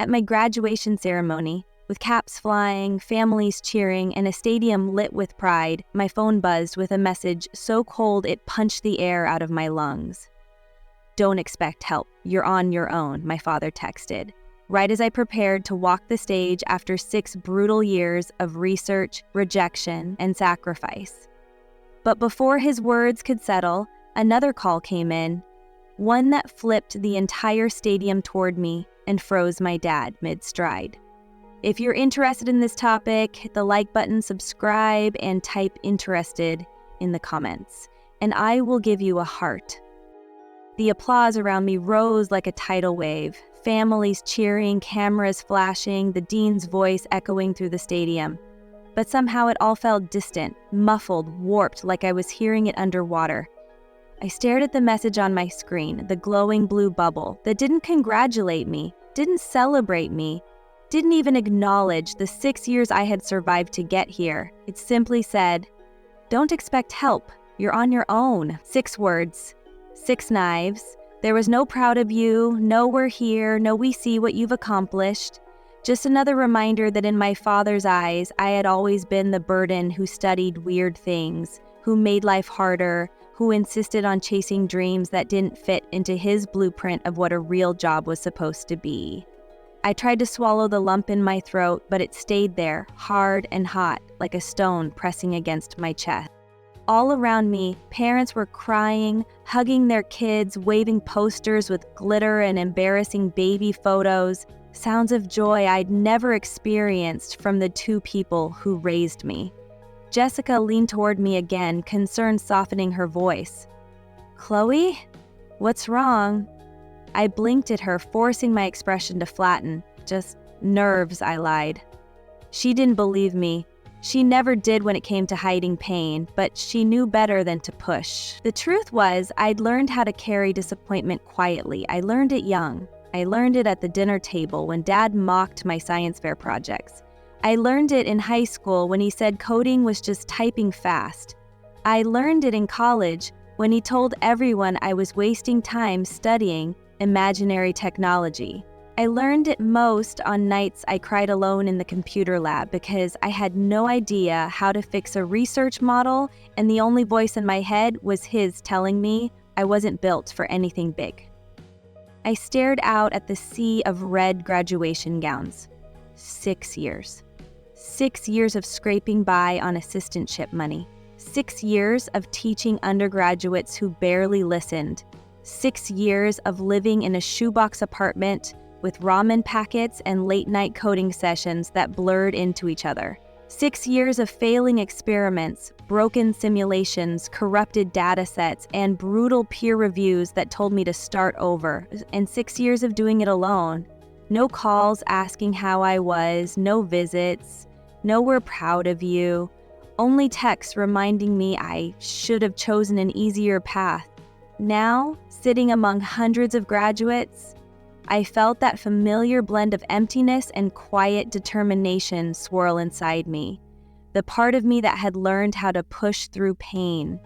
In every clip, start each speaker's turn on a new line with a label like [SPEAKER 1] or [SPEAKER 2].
[SPEAKER 1] At my graduation ceremony, with caps flying, families cheering, and a stadium lit with pride, my phone buzzed with a message so cold it punched the air out of my lungs. "Don't expect help. You're on your own," my father texted, right as I prepared to walk the stage after 6 brutal years of research, rejection, and sacrifice. But before his words could settle, another call came in, one that flipped the entire stadium toward me and froze my dad mid-stride. If you're interested in this topic, hit the like button, subscribe, and type "interested" in the comments, and I will give you a heart. The applause around me rose like a tidal wave, families cheering, cameras flashing, the dean's voice echoing through the stadium. But somehow it all felt distant, muffled, warped, like I was hearing it underwater. I stared at the message on my screen, the glowing blue bubble that didn't congratulate me, didn't celebrate me, didn't even acknowledge the 6 years I had survived to get here. It simply said, "Don't expect help. You're on your own." 6 words, 6 knives. There was no "proud of you," no "we're here," no "we see what you've accomplished." Just another reminder that in my father's eyes, I had always been the burden who studied weird things, who made life harder, who insisted on chasing dreams that didn't fit into his blueprint of what a real job was supposed to be. I tried to swallow the lump in my throat, but it stayed there, hard and hot, like a stone pressing against my chest. All around me, parents were crying, hugging their kids, waving posters with glitter and embarrassing baby photos, sounds of joy I'd never experienced from the 2 people who raised me. Jessica leaned toward me again, concern softening her voice. "Chloe? What's wrong?" I blinked at her, forcing my expression to flatten. "Just nerves," I lied. She didn't believe me. She never did when it came to hiding pain, but she knew better than to push. The truth was, I'd learned how to carry disappointment quietly. I learned it young. I learned it at the dinner table when Dad mocked my science fair projects. I learned it in high school when he said coding was just typing fast. I learned it in college when he told everyone I was wasting time studying imaginary technology. I learned it most on nights I cried alone in the computer lab because I had no idea how to fix a research model, and the only voice in my head was his telling me I wasn't built for anything big. I stared out at the sea of red graduation gowns. 6 years. 6 years of scraping by on assistantship money. 6 years of teaching undergraduates who barely listened. 6 years of living in a shoebox apartment with ramen packets and late-night coding sessions that blurred into each other. 6 years of failing experiments, broken simulations, corrupted data sets, and brutal peer reviews that told me to start over. And 6 years of doing it alone. No calls asking how I was, no visits, no "we're proud of you." Only texts reminding me I should have chosen an easier path. Now, sitting among hundreds of graduates, I felt that familiar blend of emptiness and quiet determination swirl inside me. The part of me that had learned how to push through pain.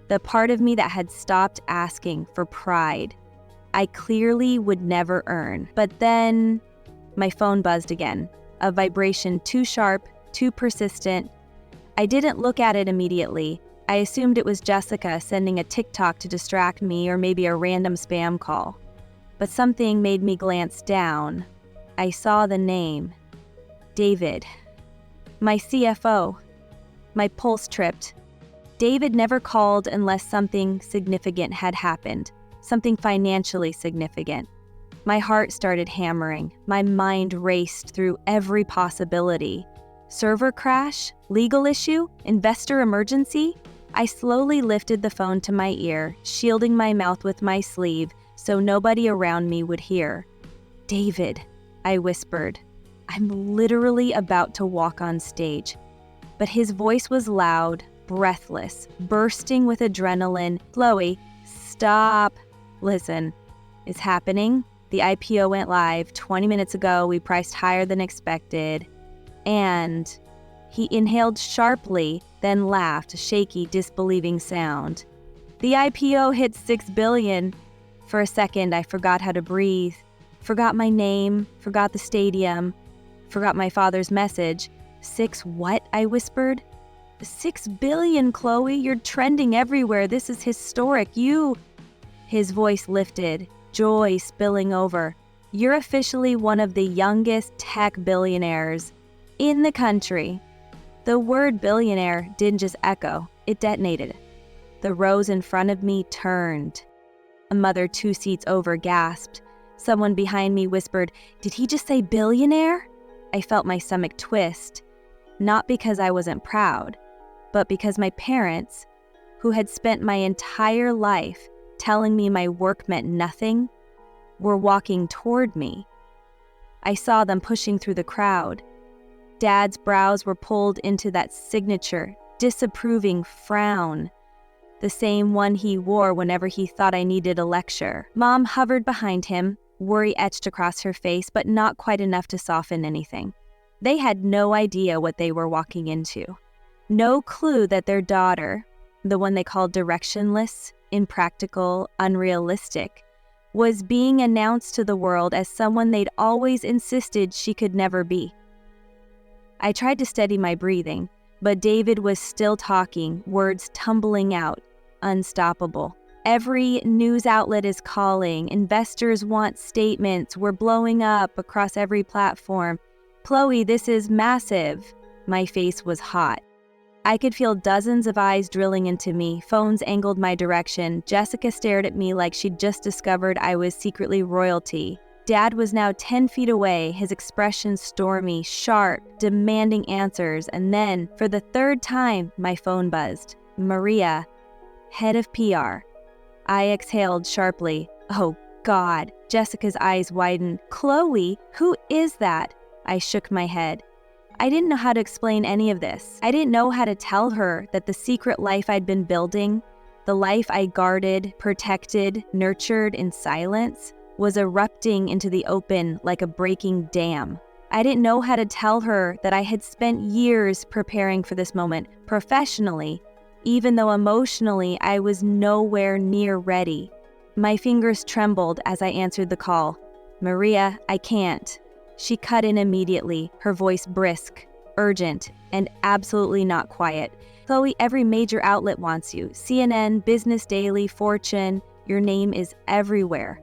[SPEAKER 1] The part of me that had stopped asking for pride I clearly would never earn. But then, my phone buzzed again. A vibration too sharp, too persistent. I didn't look at it immediately. I assumed it was Jessica sending a TikTok to distract me or maybe a random spam call. But something made me glance down. I saw the name. David. My CFO. My pulse tripped. David never called unless something significant had happened. Something financially significant. My heart started hammering. My mind raced through every possibility. Server crash? Legal issue? Investor emergency? I slowly lifted the phone to my ear, shielding my mouth with my sleeve so nobody around me would hear. "David," I whispered. I'm literally about to walk on stage. But his voice was loud, breathless, bursting with adrenaline. "Chloe, stop. Listen, it's happening. The IPO went live 20 minutes ago. We priced higher than expected." And he inhaled sharply, then laughed, a shaky, disbelieving sound. "The IPO hit $6 billion. For a second, I forgot how to breathe. Forgot my name, forgot the stadium, forgot my father's message. 6 what? I whispered. 6 billion, Chloe. You're trending everywhere. This is historic. His voice lifted, joy spilling over. You're officially one of the youngest tech billionaires in the country. The word billionaire didn't just echo, it detonated. The rows in front of me turned. A mother 2 seats over gasped. Someone behind me whispered, "Did he just say billionaire?" I felt my stomach twist, not because I wasn't proud, but because my parents, who had spent my entire life telling me my work meant nothing, were walking toward me. I saw them pushing through the crowd. Dad's brows were pulled into that signature, disapproving frown, the same one he wore whenever he thought I needed a lecture. Mom hovered behind him, worry etched across her face, but not quite enough to soften anything. They had no idea what they were walking into. No clue that their daughter, the one they called directionless, impractical, unrealistic, was being announced to the world as someone they'd always insisted she could never be. I tried to steady my breathing, but David was still talking, words tumbling out, unstoppable. Every news outlet is calling, investors want statements, we're blowing up across every platform. Chloe, this is massive. My face was hot. I could feel dozens of eyes drilling into me, phones angled my direction. Jessica stared at me like she'd just discovered I was secretly royalty. Dad was now 10 feet away, his expression stormy, sharp, demanding answers, and then, for the 3rd time, my phone buzzed. Maria, head of PR. I exhaled sharply. Oh, God. Jessica's eyes widened. Chloe, who is that? I shook my head. I didn't know how to explain any of this. I didn't know how to tell her that the secret life I'd been building, the life I guarded, protected, nurtured in silence, was erupting into the open like a breaking dam. I didn't know how to tell her that I had spent years preparing for this moment professionally, even though emotionally I was nowhere near ready. My fingers trembled as I answered the call. Maria, I can't. She cut in immediately, her voice brisk, urgent, and absolutely not quiet. Chloe, every major outlet wants you. CNN, Business Daily, Fortune, your name is everywhere.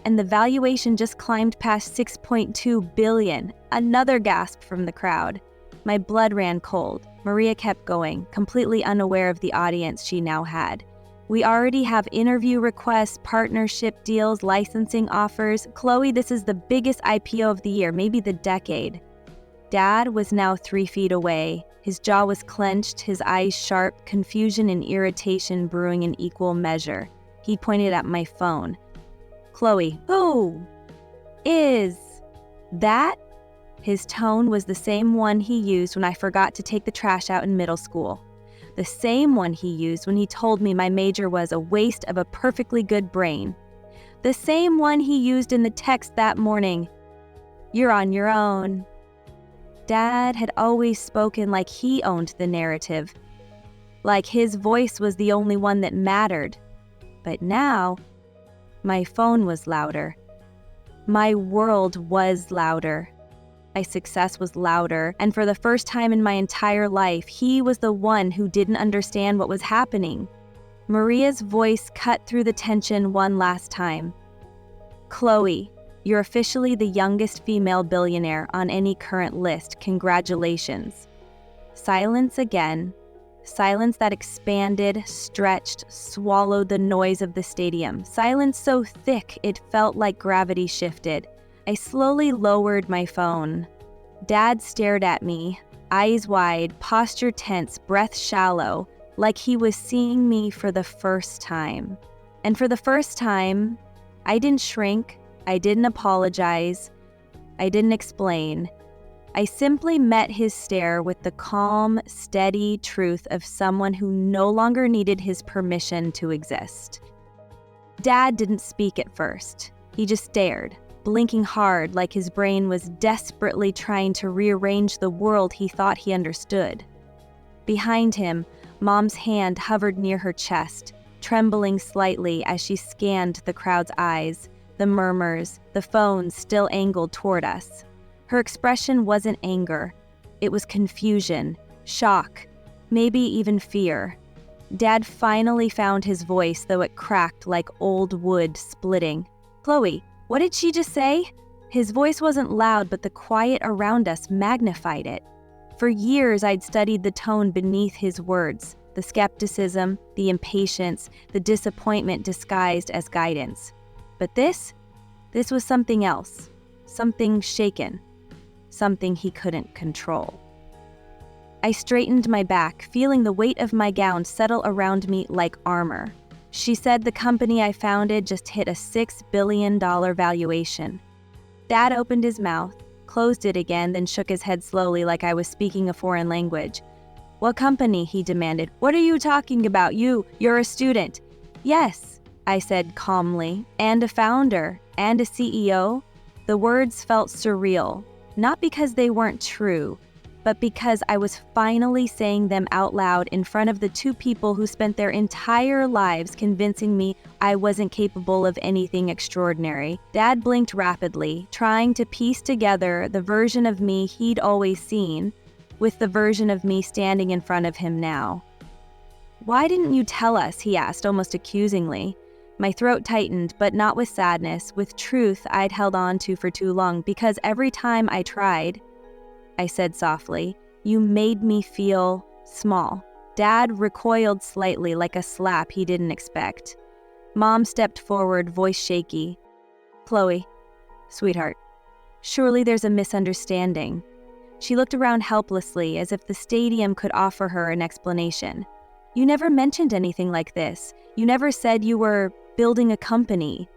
[SPEAKER 1] And the valuation just climbed past $6.2 billion. Another gasp from the crowd. My blood ran cold. Maria kept going, completely unaware of the audience she now had. We already have interview requests, partnership deals, licensing offers. Chloe, this is the biggest IPO of the year, maybe the decade. Dad was now 3 feet away. His jaw was clenched, his eyes sharp, confusion and irritation brewing in equal measure. He pointed at my phone. Chloe, who is that? His tone was the same one he used when I forgot to take the trash out in middle school. The same one he used when he told me my major was a waste of a perfectly good brain. The same one he used in the text that morning. You're on your own. Dad had always spoken like he owned the narrative, like his voice was the only one that mattered. But now, my phone was louder. My world was louder. My success was louder, and for the first time in my entire life, he was the one who didn't understand what was happening. Maria's voice cut through the tension one last time. Chloe, you're officially the youngest female billionaire on any current list. Congratulations. Silence again. Silence that expanded, stretched, swallowed the noise of the stadium. Silence so thick it felt like gravity shifted. I slowly lowered my phone. Dad stared at me, eyes wide, posture tense, breath shallow, like he was seeing me for the first time. And for the first time, I didn't shrink, I didn't apologize, I didn't explain. I simply met his stare with the calm, steady truth of someone who no longer needed his permission to exist. Dad didn't speak at first. He just stared, blinking hard like his brain was desperately trying to rearrange the world he thought he understood. Behind him, Mom's hand hovered near her chest, trembling slightly as she scanned the crowd's eyes, the murmurs, the phones still angled toward us. Her expression wasn't anger. It was confusion, shock, maybe even fear. Dad finally found his voice, though it cracked like old wood splitting. "Chloe, what did she just say?" His voice wasn't loud, but the quiet around us magnified it. For years, I'd studied the tone beneath his words, the skepticism, the impatience, the disappointment disguised as guidance. But this was something else, something shaken, something he couldn't control. I straightened my back, feeling the weight of my gown settle around me like armor. She said the company I founded just hit a $6 billion valuation. Dad opened his mouth, closed it again, then shook his head slowly like I was speaking a foreign language. "What company?" he demanded. "What are you talking about? You're a student." "Yes," I said calmly, "and a founder, and a CEO." The words felt surreal, not because they weren't true, but because I was finally saying them out loud in front of the two people who spent their entire lives convincing me I wasn't capable of anything extraordinary. Dad blinked rapidly, trying to piece together the version of me he'd always seen with the version of me standing in front of him now. "Why didn't you tell us?" he asked, almost accusingly. My throat tightened, but not with sadness, with truth I'd held on to for too long, because every time I tried, I said softly, "you made me feel small." Dad recoiled slightly, like a slap he didn't expect. Mom stepped forward, voice shaky. "Chloe, sweetheart, surely there's a misunderstanding." She looked around helplessly, as if the stadium could offer her an explanation. "You never mentioned anything like this. You never said you were building a company."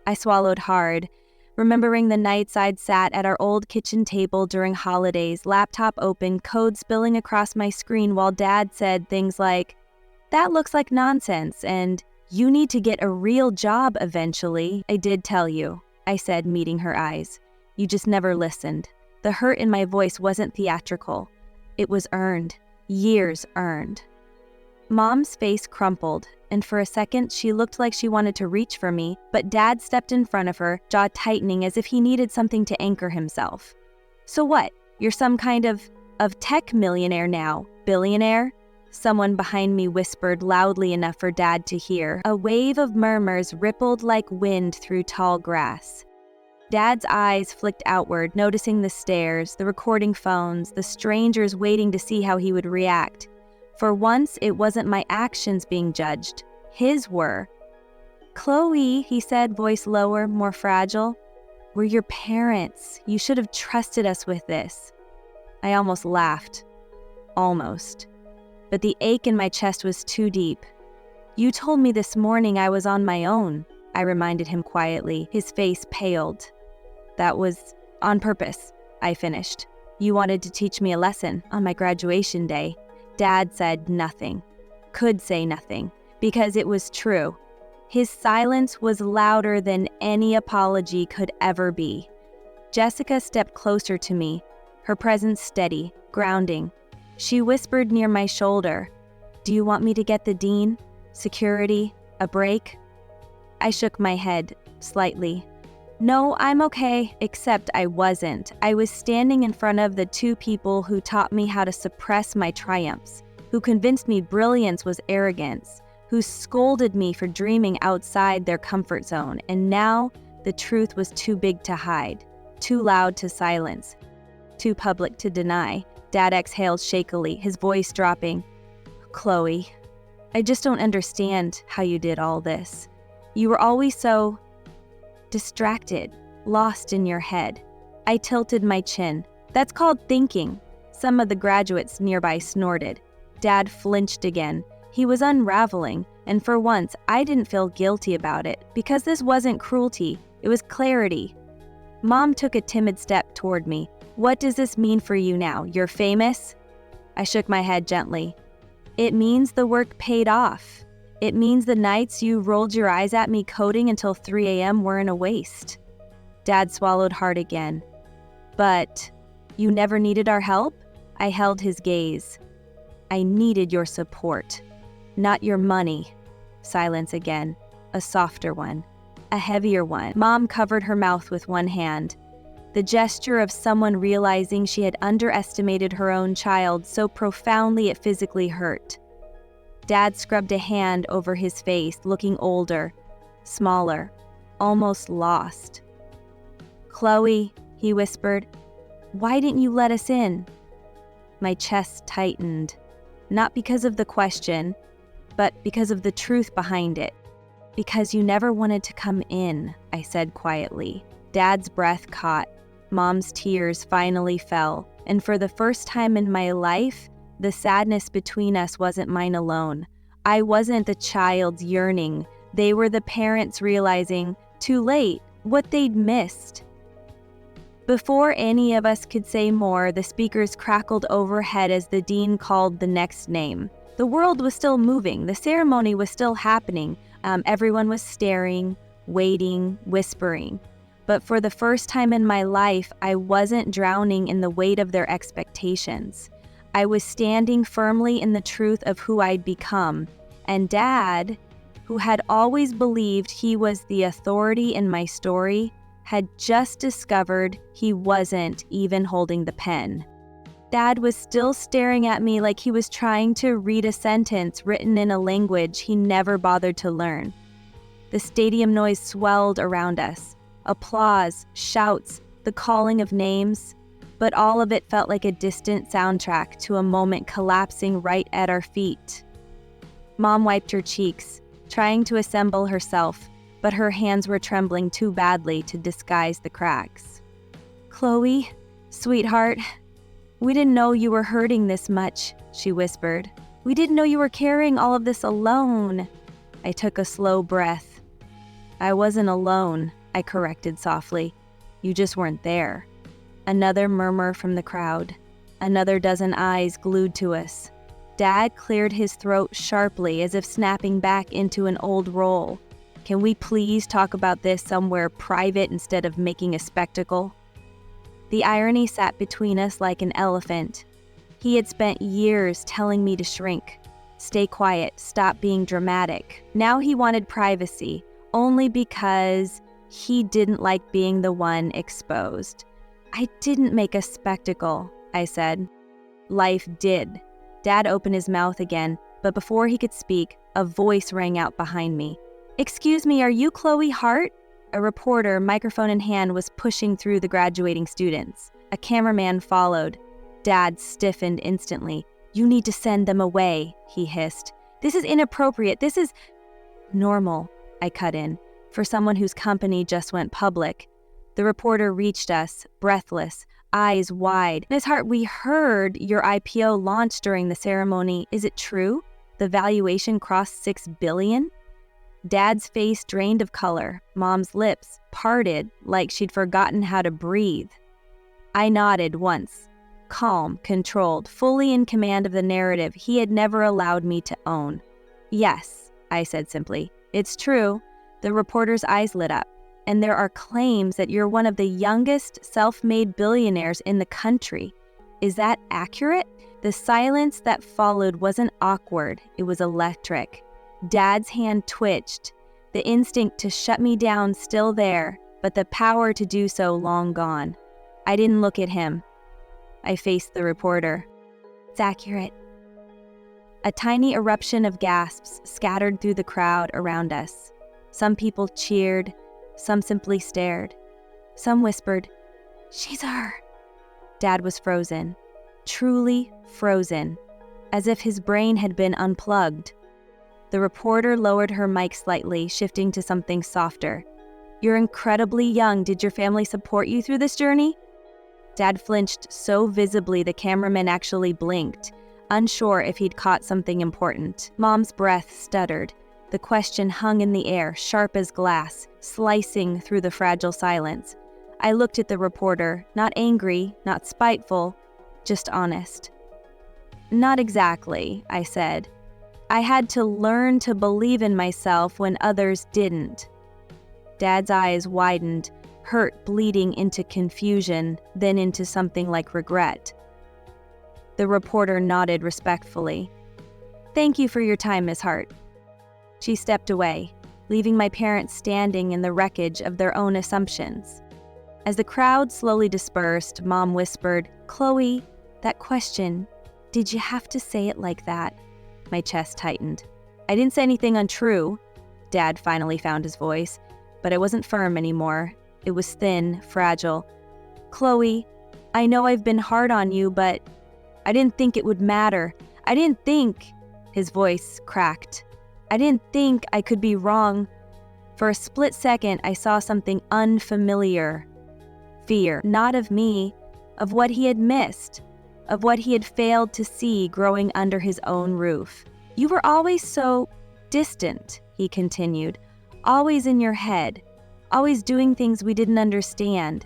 [SPEAKER 1] I swallowed hard, remembering the nights I'd sat at our old kitchen table during holidays, laptop open, code spilling across my screen while Dad said things like, "That looks like nonsense," and "You need to get a real job eventually." "I did tell you," I said, meeting her eyes. "You just never listened." The hurt in my voice wasn't theatrical. It was earned. Years earned. Mom's face crumpled, and for a second she looked like she wanted to reach for me, but Dad stepped in front of her, jaw tightening as if he needed something to anchor himself. "So what? You're some kind of tech millionaire now? Billionaire?" Someone behind me whispered loudly enough for Dad to hear. A wave of murmurs rippled like wind through tall grass. Dad's eyes flicked outward, noticing the stares, the recording phones, the strangers waiting to see how he would react. For once, it wasn't my actions being judged. His were. "Chloe," he said, voice lower, more fragile. "We're your parents. You should have trusted us with this." I almost laughed. Almost. But the ache in my chest was too deep. "You told me this morning I was on my own," I reminded him quietly. His face paled. "That was on purpose," I finished. "You wanted to teach me a lesson on my graduation day." Dad said nothing, could say nothing, because it was true. His silence was louder than any apology could ever be. Jessica stepped closer to me, her presence steady, grounding. She whispered near my shoulder, "Do you want me to get the dean? Security? A break?" I shook my head, slightly. "No, I'm okay," except I wasn't. I was standing in front of the two people who taught me how to suppress my triumphs, who convinced me brilliance was arrogance, who scolded me for dreaming outside their comfort zone, and now the truth was too big to hide, too loud to silence, too public to deny. Dad exhaled shakily, his voice dropping. "Chloe, I just don't understand how you did all this. You were always so distracted, lost in your head." I tilted my chin. "That's called thinking." Some of the graduates nearby snorted. Dad flinched again. He was unraveling, and for once, I didn't feel guilty about it, because this wasn't cruelty, it was clarity. Mom took a timid step toward me. "What does this mean for you now? You're famous?" I shook my head gently. "It means the work paid off. It means the nights you rolled your eyes at me coding until 3 a.m. weren't a waste." Dad swallowed hard again. "But you never needed our help?" I held his gaze. "I needed your support, not your money." Silence again, a softer one. a heavier one. Mom covered her mouth with one hand, the gesture of someone realizing she had underestimated her own child so profoundly it physically hurt. Dad scrubbed a hand over his face, looking older, smaller, almost lost. "Chloe," he whispered, "why didn't you let us in?" My chest tightened, not because of the question, but because of the truth behind it. "Because you never wanted to come in," I said quietly. Dad's breath caught. Mom's tears finally fell, and for the first time in my life, the sadness between us wasn't mine alone. I wasn't the child's yearning. They were the parents realizing, too late, what they'd missed. Before any of us could say more, the speakers crackled overhead as the dean called the next name. The world was still moving. The ceremony was still happening. Everyone was staring, waiting, whispering. But for the first time in my life, I wasn't drowning in the weight of their expectations. I was standing firmly in the truth of who I'd become. And Dad, who had always believed he was the authority in my story, had just discovered he wasn't even holding the pen. Dad was still staring at me like he was trying to read a sentence written in a language he never bothered to learn. The stadium noise swelled around us. Applause, shouts, the calling of names, but all of it felt like a distant soundtrack to a moment collapsing right at our feet. Mom wiped her cheeks, trying to assemble herself, but her hands were trembling too badly to disguise the cracks. "Chloe, sweetheart, we didn't know you were hurting this much," she whispered. "We didn't know you were carrying all of this alone." I took a slow breath. "I wasn't alone," I corrected softly. "You just weren't there." Another murmur from the crowd. Another dozen eyes glued to us. Dad cleared his throat sharply as if snapping back into an old role. "Can we please talk about this somewhere private instead of making a spectacle?" The irony sat between us like an elephant. He had spent years telling me to shrink, stay quiet, stop being dramatic. Now he wanted privacy, only because he didn't like being the one exposed. "I didn't make a spectacle," I said. "Life did." Dad opened his mouth again, but before he could speak, a voice rang out behind me. "Excuse me, are you Chloe Hart?" A reporter, microphone in hand, was pushing through the graduating students. A cameraman followed. Dad stiffened instantly. "You need to send them away," he hissed. "This is inappropriate. This is..." "Normal," I cut in, for someone whose company just went public. The reporter reached us, breathless, eyes wide. "Ms. Hart, we heard your IPO launched during the ceremony. Is it true? The valuation crossed $6 billion? Dad's face drained of color. Mom's lips parted like she'd forgotten how to breathe. I nodded once, calm, controlled, fully in command of the narrative he had never allowed me to own. "Yes," I said simply. "It's true." The reporter's eyes lit up. "And there are claims that you're one of the youngest self-made billionaires in the country. Is that accurate?" The silence that followed wasn't awkward, it was electric. Dad's hand twitched, the instinct to shut me down still there, but the power to do so long gone. I didn't look at him. I faced the reporter. "It's accurate." A tiny eruption of gasps scattered through the crowd around us. Some people cheered, some simply stared. Some whispered, "She's her." Dad was frozen, truly frozen, as if his brain had been unplugged. The reporter lowered her mic slightly, shifting to something softer. "You're incredibly young. Did your family support you through this journey?" Dad flinched so visibly the cameraman actually blinked, unsure if he'd caught something important. Mom's breath stuttered. The question hung in the air, sharp as glass, slicing through the fragile silence. I looked at the reporter, not angry, not spiteful, just honest. "Not exactly," I said. "I had to learn to believe in myself when others didn't." Dad's eyes widened, hurt bleeding into confusion, then into something like regret. The reporter nodded respectfully. "Thank you for your time, Ms. Hart." She stepped away. leaving my parents standing in the wreckage of their own assumptions. As the crowd slowly dispersed, Mom whispered, "Chloe, that question, did you have to say it like that?" My chest tightened. I didn't say anything untrue. Dad finally found his voice, but it wasn't firm anymore. It was thin, fragile. "Chloe, I know I've been hard on you, but I didn't think it would matter. I didn't think," his voice cracked. "I didn't think I could be wrong." For a split second, I saw something unfamiliar. Fear, not of me, of what he had missed, of what he had failed to see growing under his own roof. "You were always so distant," he continued, "always in your head, always doing things we didn't understand.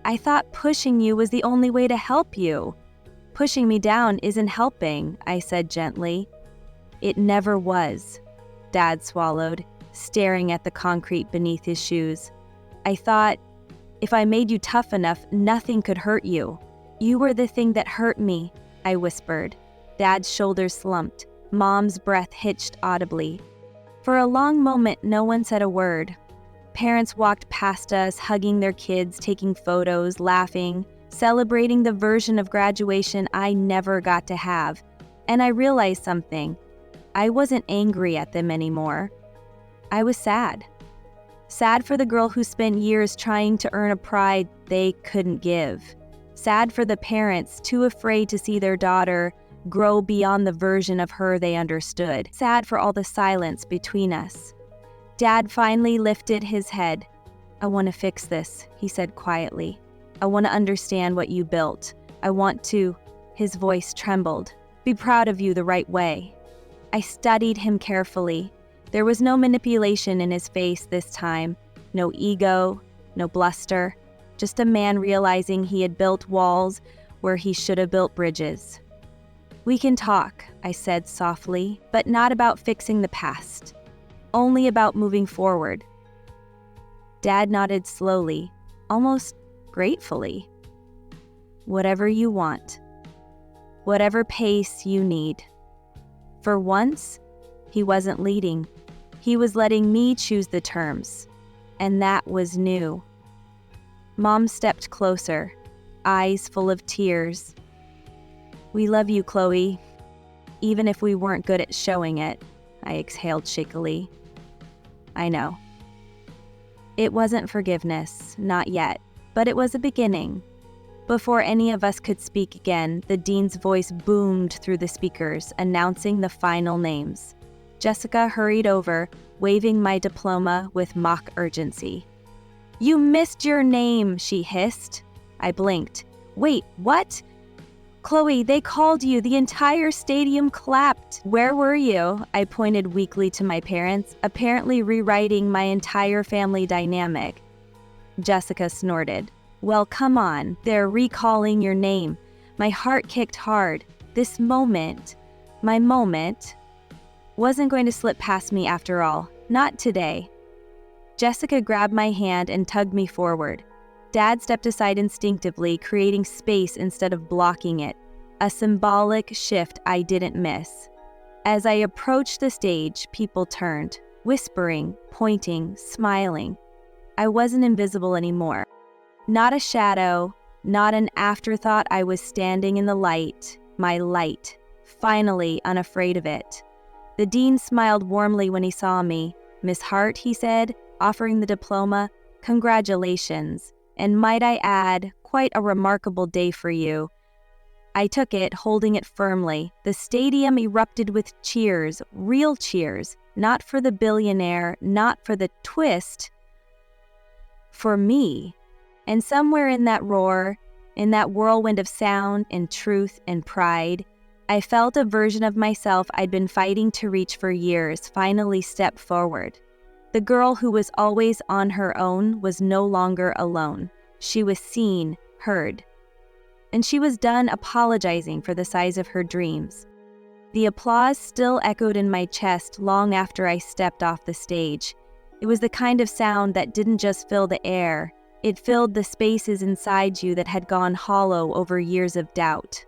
[SPEAKER 1] I thought pushing you was the only way to help you. Pushing me down isn't helping," I said gently. "It never was," Dad swallowed, staring at the concrete beneath his shoes. "I thought, if I made you tough enough, nothing could hurt you. You were the thing that hurt me," I whispered. Dad's shoulders slumped. Mom's breath hitched audibly. For a long moment, no one said a word. Parents walked past us, hugging their kids, taking photos, laughing, celebrating the version of graduation I never got to have. And I realized something. I wasn't angry at them anymore. I was sad. Sad for the girl who spent years trying to earn a pride they couldn't give. Sad for the parents too afraid to see their daughter grow beyond the version of her they understood. Sad for all the silence between us. Dad finally lifted his head. "I want to fix this," he said quietly. "I want to understand what you built. I want to," his voice trembled, "be proud of you the right way." I studied him carefully. There was no manipulation in his face this time, no ego, no bluster, just a man realizing he had built walls where he should have built bridges. "We can talk," I said softly, "but not about fixing the past. Only about moving forward." Dad nodded slowly, almost gratefully. "Whatever you want. Whatever pace you need." For once, he wasn't leading. He was letting me choose the terms, and that was new. Mom stepped closer, eyes full of tears. "We love you, Chloe, even if we weren't good at showing it," I exhaled shakily. "I know." It wasn't forgiveness, not yet, but it was a beginning. Before any of us could speak again, the dean's voice boomed through the speakers, announcing the final names. Jessica hurried over, waving my diploma with mock urgency. "You missed your name," she hissed. I blinked. "Wait, what?" "Chloe, they called you. The entire stadium clapped." "Where were you?" I pointed weakly to my parents, apparently rewriting my entire family dynamic. Jessica snorted. "Well, come on. They're recalling your name." My heart kicked hard. This moment, my moment, wasn't going to slip past me after all. Not today. Jessica grabbed my hand and tugged me forward. Dad stepped aside instinctively, creating space instead of blocking it. A symbolic shift I didn't miss. As I approached the stage, people turned, whispering, pointing, smiling. I wasn't invisible anymore. Not a shadow, not an afterthought. I was standing in the light, my light, finally unafraid of it. The dean smiled warmly when he saw me. "Miss Hart," he said, offering the diploma, "congratulations. And might I add, quite a remarkable day for you." I took it, holding it firmly. The stadium erupted with cheers, real cheers, not for the billionaire, not for the twist, for me. And somewhere in that roar, in that whirlwind of sound and truth and pride, I felt a version of myself I'd been fighting to reach for years finally step forward. The girl who was always on her own was no longer alone. She was seen, heard. And she was done apologizing for the size of her dreams. The applause still echoed in my chest long after I stepped off the stage. It was the kind of sound that didn't just fill the air, it filled the spaces inside you that had gone hollow over years of doubt.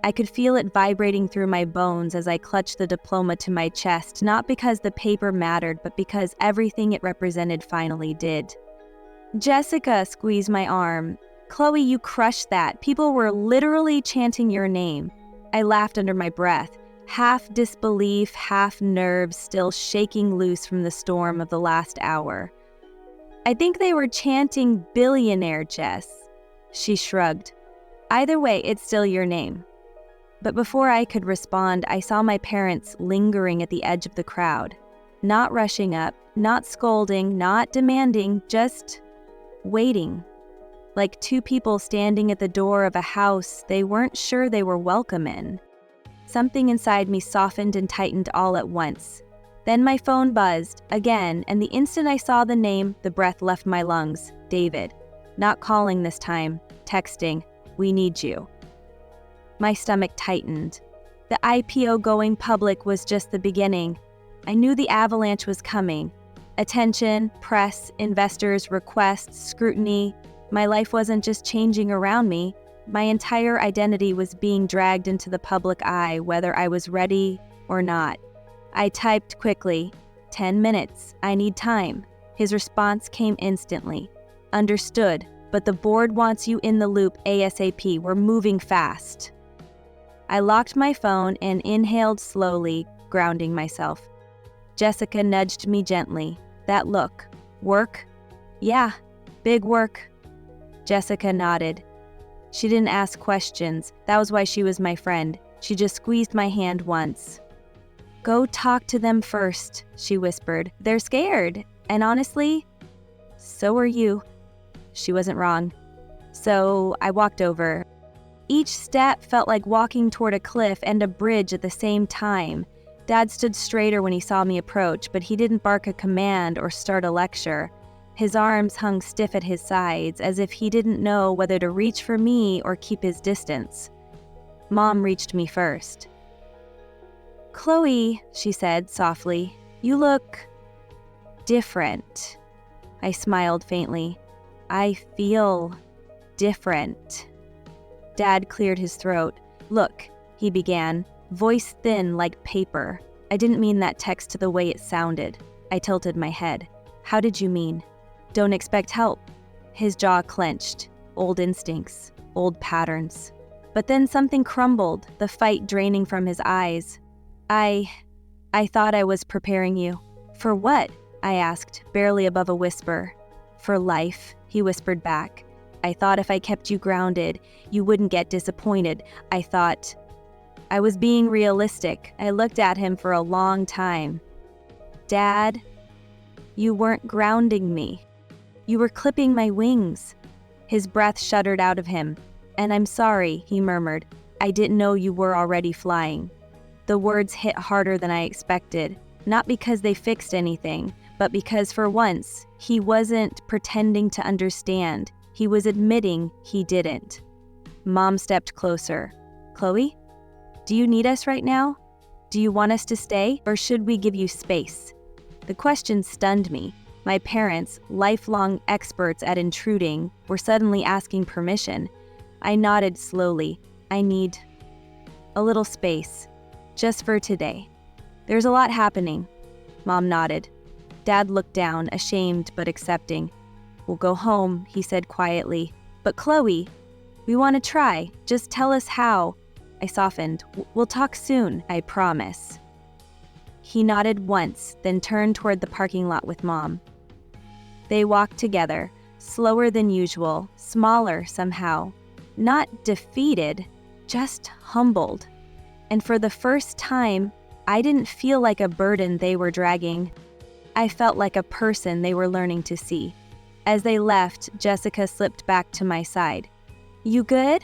[SPEAKER 1] I could feel it vibrating through my bones as I clutched the diploma to my chest, not because the paper mattered, but because everything it represented finally did. Jessica squeezed my arm. Chloe, you crushed that. People were literally chanting your name. I laughed under my breath, half disbelief, half nerves still shaking loose from the storm of the last hour. I think they were chanting billionaire, Jess. She shrugged. Either way, it's still your name. But before I could respond, I saw my parents lingering at the edge of the crowd. Not rushing up, not scolding, not demanding, just waiting. Like two people standing at the door of a house they weren't sure they were welcome in. Something inside me softened and tightened all at once. Then my phone buzzed, again, and the instant I saw the name, the breath left my lungs. David. Not calling this time, texting, "We need you." My stomach tightened. The IPO going public was just the beginning. I knew the avalanche was coming. Attention, press, investors, requests, scrutiny. My life wasn't just changing around me. My entire identity was being dragged into the public eye, whether I was ready or not. I typed quickly, 10 minutes, I need time. His response came instantly. Understood, but the board wants you in the loop ASAP, we're moving fast. I locked my phone and inhaled slowly, grounding myself. Jessica nudged me gently. That look. Work? Yeah, big work. Jessica nodded. She didn't ask questions. That was why she was my friend. She just squeezed my hand once. Go talk to them first, she whispered. They're scared. And honestly, so are you. She wasn't wrong. So I walked over. Each step felt like walking toward a cliff and a bridge at the same time. Dad stood straighter when he saw me approach, but he didn't bark a command or start a lecture. His arms hung stiff at his sides, as if he didn't know whether to reach for me or keep his distance. Mom reached me first. Chloe, she said softly, you look different. I smiled faintly. I feel different. Dad cleared his throat. Look, he began, voice thin like paper. I didn't mean that text to the way it sounded. I tilted my head. How did you mean? Don't expect help. His jaw clenched. Old instincts, old patterns. But then something crumbled, the fight draining from his eyes. I thought I was preparing you. For what? I asked, barely above a whisper. For life, he whispered back. I thought if I kept you grounded, you wouldn't get disappointed. I was being realistic. I looked at him for a long time. Dad, you weren't grounding me. You were clipping my wings. His breath shuddered out of him. And I'm sorry, he murmured. I didn't know you were already flying. The words hit harder than I expected, not because they fixed anything, but because for once, he wasn't pretending to understand. He was admitting he didn't. Mom stepped closer. Chloe? Do you need us right now? Do you want us to stay, or should we give you space? The question stunned me. My parents, lifelong experts at intruding, were suddenly asking permission. I nodded slowly. I need a little space, just for today. There's a lot happening. Mom nodded. Dad looked down, ashamed but accepting. We'll go home, he said quietly. But Chloe, we want to try. Just tell us how. I softened. We'll talk soon, I promise. He nodded once, then turned toward the parking lot with Mom. They walked together, slower than usual, smaller somehow. Not defeated, just humbled. And for the first time, I didn't feel like a burden they were dragging. I felt like a person they were learning to see. As they left, Jessica slipped back to my side. You good?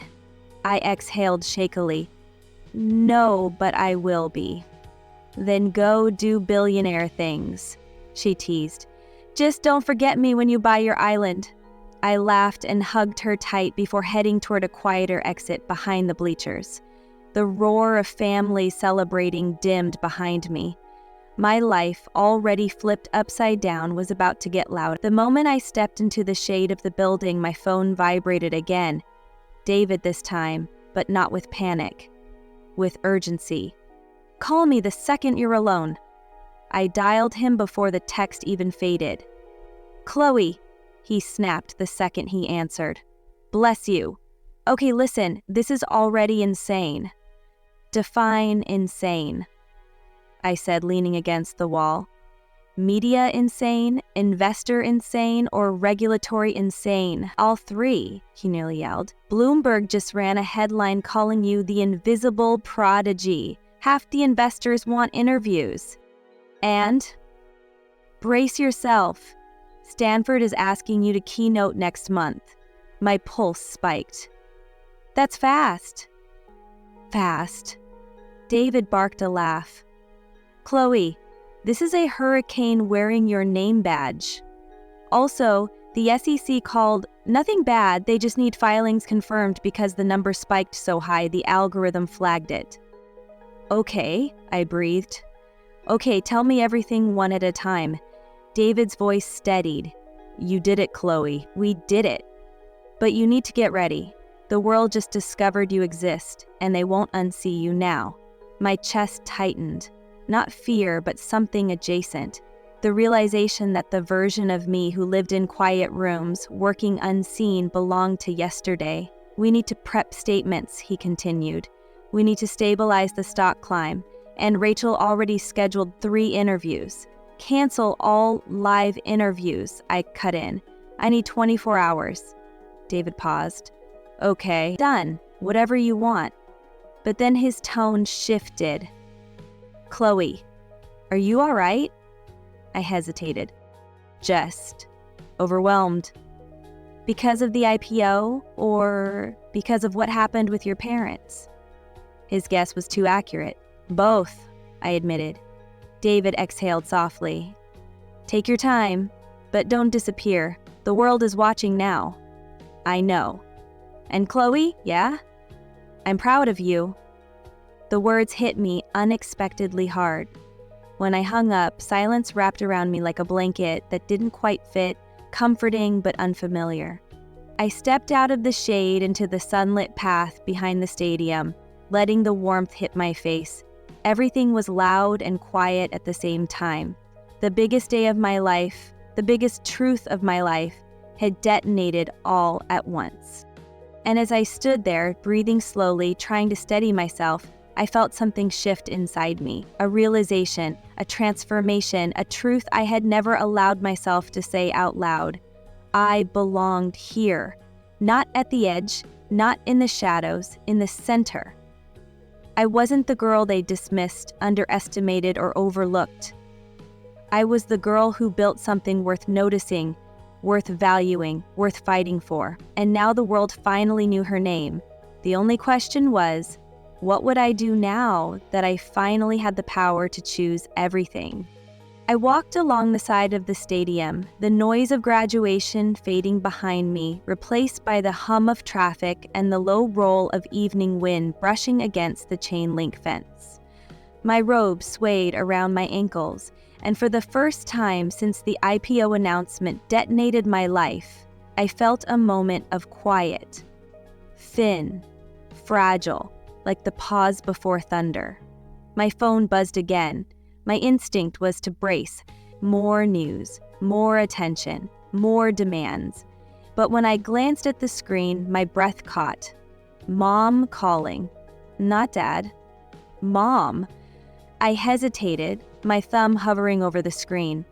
[SPEAKER 1] I exhaled shakily. No, but I will be. Then go do billionaire things, she teased. Just don't forget me when you buy your island. I laughed and hugged her tight before heading toward a quieter exit behind the bleachers. The roar of families celebrating dimmed behind me. My life, already flipped upside down, was about to get loud. The moment I stepped into the shade of the building, my phone vibrated again. David this time, but not with panic. with urgency. "Call me the second you're alone." I dialed him before the text even faded. "Chloe," he snapped the second he answered. "Bless you. Okay, listen, this is already insane." "Define insane," I said, leaning against the wall. "Media insane, investor insane, or regulatory insane? All three," he nearly yelled. "Bloomberg just ran a headline calling you the invisible prodigy. Half the investors want interviews. And brace yourself. Stanford is asking you to keynote next month." My pulse spiked. "That's fast." "Fast." David barked a laugh. "Chloe, this is a hurricane wearing your name badge. Also, the SEC called nothing bad, they just need filings confirmed because the number spiked so high the algorithm flagged it." "Okay," I breathed. "Okay, tell me everything one at a time." David's voice steadied. "You did it, Chloe. We did it. But you need to get ready. The world just discovered you exist, and they won't unsee you now." My chest tightened. Not fear, but something adjacent. The realization that the version of me who lived in quiet rooms, working unseen, belonged to yesterday. "We need to prep statements," he continued. "We need to stabilize the stock climb. And Rachel already scheduled 3 interviews. Cancel all live interviews," I cut in. "I need 24 hours. David paused. "Okay, done. Whatever you want." But then his tone shifted. "Chloe, are you all right?" I hesitated. "Just overwhelmed." "Because of the IPO or because of what happened with your parents?" His guess was too accurate. "Both," I admitted. David exhaled softly. "Take your time, but don't disappear. The world is watching now." "I know." "And Chloe, yeah? I'm proud of you." The words hit me unexpectedly hard. When I hung up, silence wrapped around me like a blanket that didn't quite fit, comforting but unfamiliar. I stepped out of the shade into the sunlit path behind the stadium, letting the warmth hit my face. Everything was loud and quiet at the same time. The biggest day of my life, the biggest truth of my life, had detonated all at once. And as I stood there, breathing slowly, trying to steady myself, I felt something shift inside me, a realization, a transformation, a truth I had never allowed myself to say out loud. I belonged here, not at the edge, not in the shadows, in the center. I wasn't the girl they dismissed, underestimated, or overlooked. I was the girl who built something worth noticing, worth valuing, worth fighting for. And now the world finally knew her name. The only question was, what would I do now that I finally had the power to choose everything? I walked along the side of the stadium, the noise of graduation fading behind me, replaced by the hum of traffic and the low roll of evening wind brushing against the chain-link fence. My robe swayed around my ankles, and for the first time since the IPO announcement detonated my life, I felt a moment of quiet. Thin, fragile, like the pause before thunder. My phone buzzed again. My instinct was to brace. More news, more attention, more demands. But when I glanced at the screen, my breath caught. Mom calling. Not Dad. Mom. I hesitated, my thumb hovering over the screen.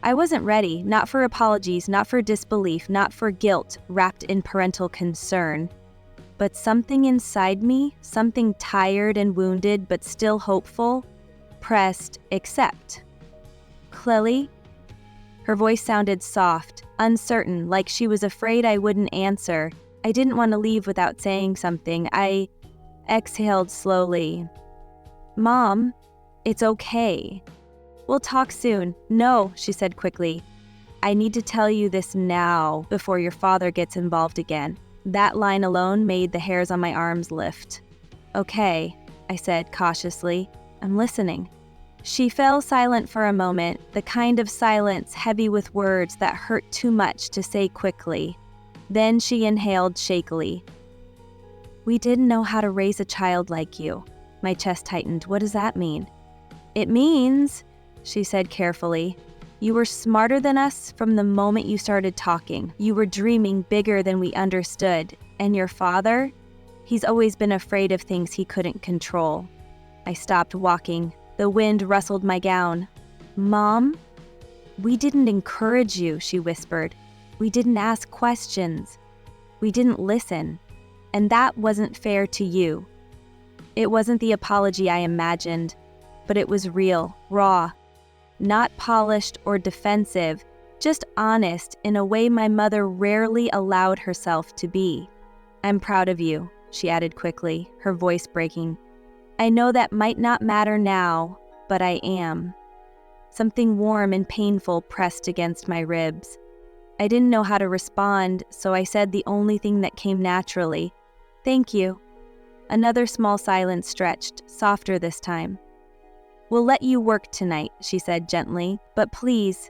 [SPEAKER 1] I wasn't ready, not for apologies, not for disbelief, not for guilt wrapped in parental concern. But something inside me, something tired and wounded but still hopeful, pressed accept. "Chloe?" Her voice sounded soft, uncertain, like she was afraid I wouldn't answer. I didn't want to leave without saying something. I exhaled slowly. "Mom, it's okay. We'll talk soon." "No," she said quickly. "I need to tell you this now before your father gets involved again." That line alone made the hairs on my arms lift. "Okay," I said cautiously. "I'm listening." She fell silent for a moment, the kind of silence heavy with words that hurt too much to say quickly. Then she inhaled shakily. "We didn't know how to raise a child like you. My chest tightened. What does that mean? It means, she said carefully, you were smarter than us from the moment you started talking. You were dreaming bigger than we understood. And your father? He's always been afraid of things he couldn't control. I stopped walking. The wind rustled my gown. Mom? We didn't encourage you, she whispered. We didn't ask questions. We didn't listen. And that wasn't fair to you. It wasn't the apology I imagined, but it was real, raw, not polished or defensive, just honest in a way my mother rarely allowed herself to be. I'm proud of you, she added quickly, her voice breaking. I know that might not matter now, but I am. Something warm and painful pressed against my ribs. I didn't know how to respond, so I said the only thing that came naturally. Thank you. Another small silence stretched, softer this time. We'll let you work tonight, she said gently, but please,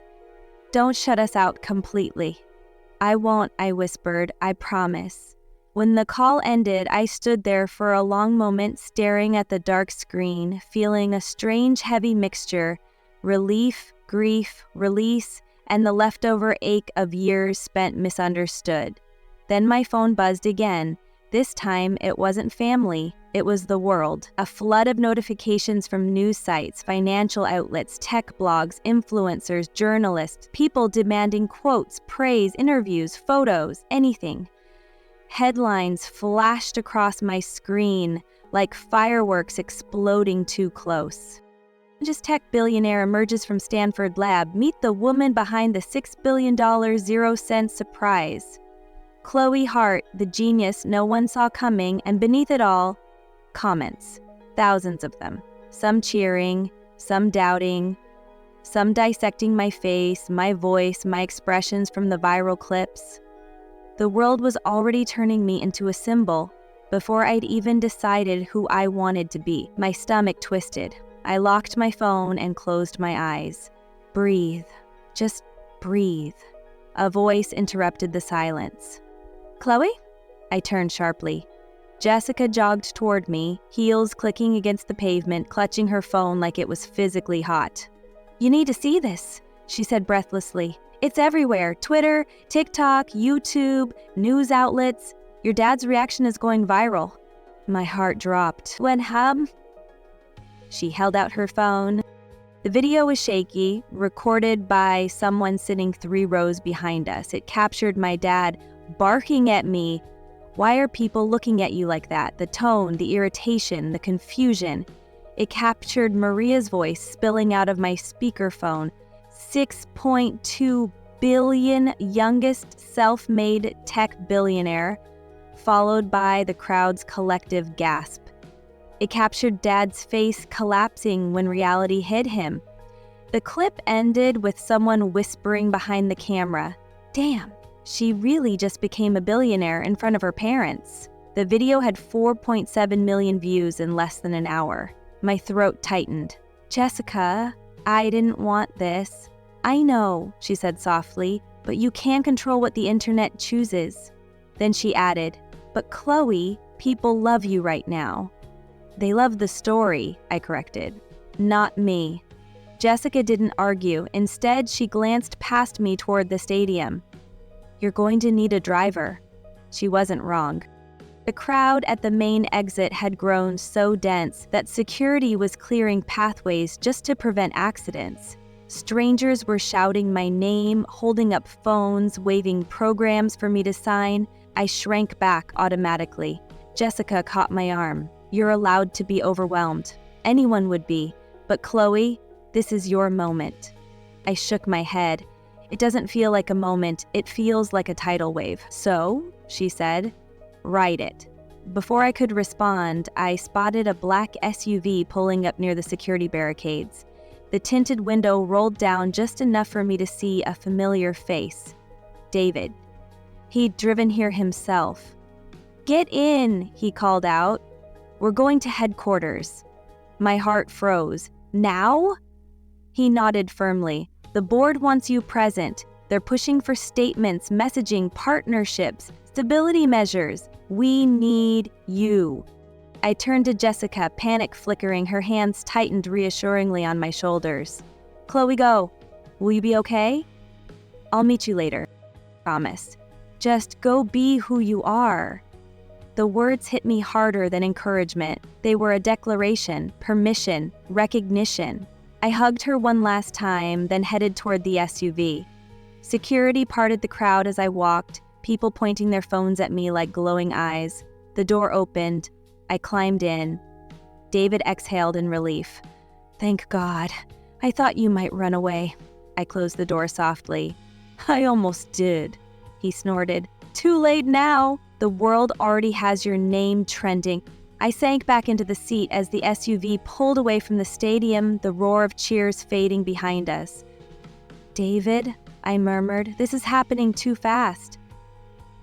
[SPEAKER 1] don't shut us out completely. I won't, I whispered, I promise. When the call ended, I stood there for a long moment staring at the dark screen, feeling a strange heavy mixture, relief, grief, release, and the leftover ache of years spent misunderstood. Then my phone buzzed again. This time, it wasn't family, it was the world. A flood of notifications from news sites, financial outlets, tech blogs, influencers, journalists, people demanding quotes, praise, interviews, photos, anything. Headlines flashed across my screen like fireworks exploding too close. Just tech billionaire emerges from Stanford lab. Meet the woman behind the $6 billion 0-cent surprise. Chloe Hart, the genius no one saw coming, and beneath it all, comments. Thousands of them. Some cheering, some doubting, some dissecting my face, my voice, my expressions from the viral clips. The world was already turning me into a symbol before I'd even decided who I wanted to be. My stomach twisted. I locked my phone and closed my eyes. Breathe. Just breathe. A voice interrupted the silence. Chloe? I turned sharply. Jessica jogged toward me, heels clicking against the pavement, clutching her phone like it was physically hot. You need to see this, she said breathlessly. It's everywhere. Twitter, TikTok, YouTube, news outlets. Your dad's reaction is going viral. My heart dropped. When hub? She held out her phone. The video was shaky, recorded by someone sitting 3 rows behind us. It captured my dad barking at me. Why are people looking at you like that? The tone, the irritation, the confusion. It captured Maria's voice spilling out of my speakerphone. 6.2 billion, youngest self-made tech billionaire, followed by the crowd's collective gasp. It captured Dad's face collapsing when reality hit him. The clip ended with someone whispering behind the camera, "Damn, she really just became a billionaire in front of her parents." The video had 4.7 million views in less than an hour. My throat tightened. Jessica, I didn't want this. I know, she said softly, but you can control what the internet chooses. Then she added, but Chloe, people love you right now. They love the story, I corrected. Not me. Jessica didn't argue. Instead, she glanced past me toward the stadium. You're going to need a driver. She wasn't wrong. The crowd at the main exit had grown so dense that security was clearing pathways just to prevent accidents. Strangers were shouting my name, holding up phones, waving programs for me to sign. I shrank back automatically. Jessica caught my arm. You're allowed to be overwhelmed. Anyone would be. But Chloe, this is your moment. I shook my head. It doesn't feel like a moment. It feels like a tidal wave. So, she said, ride it. Before I could respond, I spotted a black SUV pulling up near the security barricades. The tinted window rolled down just enough for me to see a familiar face. David. He'd driven here himself. Get in, he called out. We're going to headquarters. My heart froze. Now? He nodded firmly. The board wants you present. They're pushing for statements, messaging, partnerships, stability measures. We need you. I turned to Jessica, panic flickering, her hands tightened reassuringly on my shoulders. "Chloe, go. Will you be okay?" "I'll meet you later," I promised. "Just go be who you are." The words hit me harder than encouragement. They were a declaration, permission, recognition. I hugged her one last time, then headed toward the SUV. Security parted the crowd as I walked, people pointing their phones at me like glowing eyes. The door opened. I climbed in. David exhaled in relief. "Thank God. I thought you might run away." I closed the door softly. "I almost did," he snorted. "Too late now. The world already has your name trending." I sank back into the seat as the SUV pulled away from the stadium, the roar of cheers fading behind us. "David," I murmured, "this is happening too fast."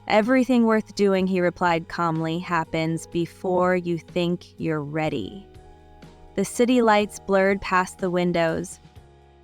[SPEAKER 1] "Everything worth doing," he replied calmly, "happens before you think you're ready." The city lights blurred past the windows.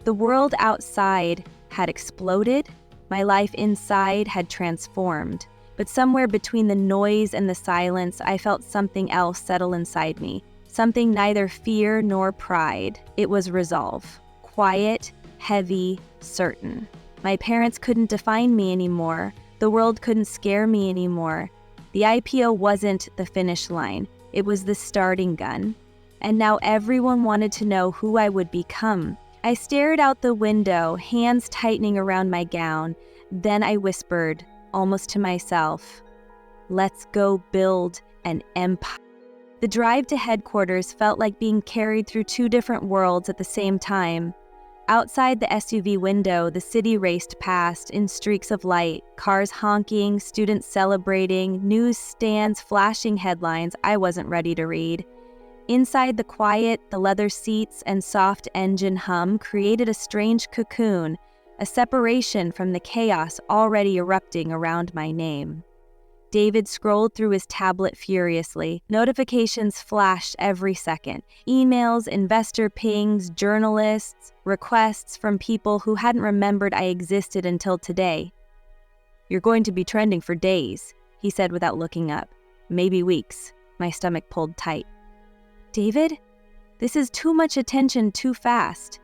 [SPEAKER 1] The world outside had exploded. My life inside had transformed. But somewhere between the noise and the silence, I felt something else settle inside me. Something neither fear nor pride. It was resolve. Quiet, heavy, certain. My parents couldn't define me anymore. The world couldn't scare me anymore. The IPO wasn't the finish line. It was the starting gun. And now everyone wanted to know who I would become. I stared out the window, hands tightening around my gown. Then I whispered, almost to myself, "Let's go build an empire." The drive to headquarters felt like being carried through two different worlds at the same time. Outside the SUV window, the city raced past in streaks of light, cars honking, students celebrating, news stands flashing headlines I wasn't ready to read. Inside the quiet, the leather seats and soft engine hum created a strange cocoon, a separation from the chaos already erupting around my name. David scrolled through his tablet furiously. Notifications flashed every second. Emails, investor pings, journalists, requests from people who hadn't remembered I existed until today. "You're going to be trending for days," he said without looking up. "Maybe weeks." My stomach pulled tight. "David, this is too much attention too fast."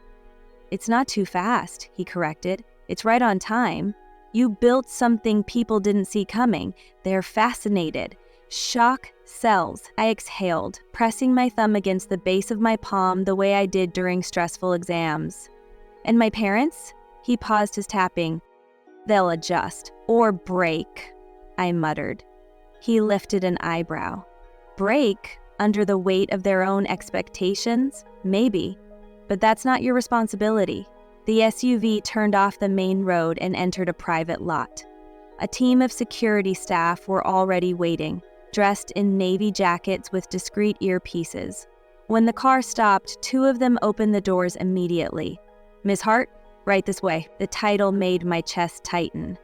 [SPEAKER 1] "It's not too fast," he corrected. "It's right on time. You built something people didn't see coming. They're fascinated. Shock sells." I exhaled, pressing my thumb against the base of my palm the way I did during stressful exams. "And my parents?" He paused his tapping. "They'll adjust. Or break," I muttered. He lifted an eyebrow. "Break? Under the weight of their own expectations? Maybe. But that's not your responsibility." The SUV turned off the main road and entered a private lot. A team of security staff were already waiting, dressed in navy jackets with discreet earpieces. When the car stopped, two of them opened the doors immediately. "Ms. Hart, right this way." The title made my chest tighten.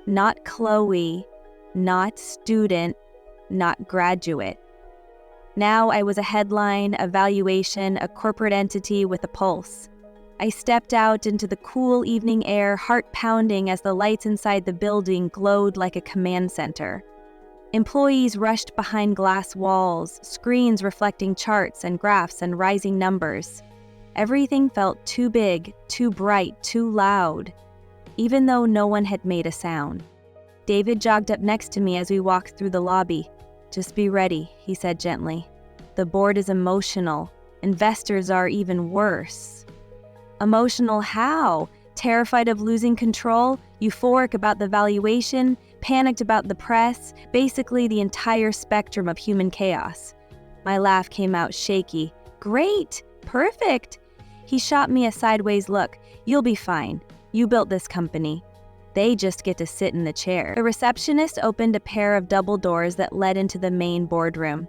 [SPEAKER 1] Not Chloe, not student, not graduate. Now I was a headline, a valuation, a corporate entity with a pulse. I stepped out into the cool evening air, heart pounding as the lights inside the building glowed like a command center. Employees rushed behind glass walls, screens reflecting charts and graphs and rising numbers. Everything felt too big, too bright, too loud, even though no one had made a sound. David jogged up next to me as we walked through the lobby. "Just be ready," he said gently. "The board is emotional. Investors are even worse." Emotional how? Terrified of losing control, euphoric about the valuation, panicked about the press, basically the entire spectrum of human chaos. My laugh came out shaky. "Great! Perfect!" He shot me a sideways look. "You'll be fine. You built this company. They just get to sit in the chair." The receptionist opened a pair of double doors that led into the main boardroom.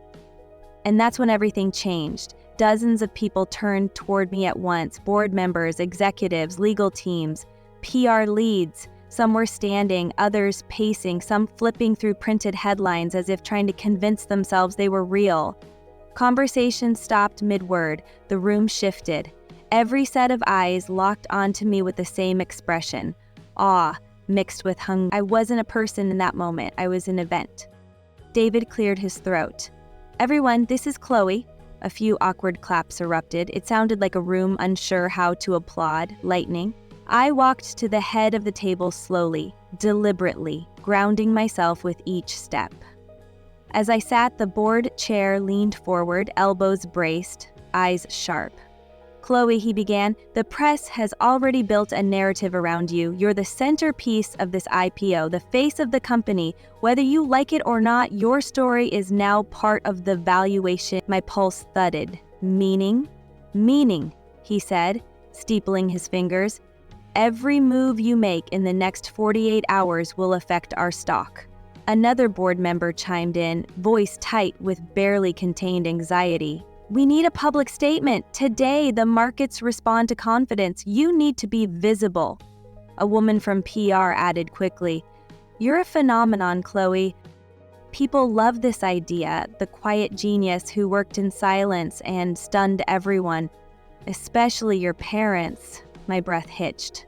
[SPEAKER 1] And that's when everything changed. Dozens of people turned toward me at once, board members, executives, legal teams, PR leads. Some were standing, others pacing, some flipping through printed headlines as if trying to convince themselves they were real. Conversation stopped mid-word. The room shifted. Every set of eyes locked onto me with the same expression. Awe, mixed with hunger. I wasn't a person in that moment. I was an event. David cleared his throat. Everyone, this is Chloe. A few awkward claps erupted. It sounded like a room unsure how to applaud, lightning. I walked to the head of the table slowly, deliberately, grounding myself with each step. As I sat, the board chair leaned forward, elbows braced, eyes sharp. Chloe, he began, the press has already built a narrative around you. You're the centerpiece of this IPO, the face of the company. Whether you like it or not, your story is now part of the valuation. My pulse thudded. Meaning? Meaning, he said, steepling his fingers. Every move you make in the next 48 hours will affect our stock. Another board member chimed in, voice tight with barely contained anxiety. We need a public statement. Today, the markets respond to confidence. You need to be visible. A woman from PR added quickly, you're a phenomenon, Chloe. People love this idea, the quiet genius who worked in silence and stunned everyone, especially your parents. My breath hitched.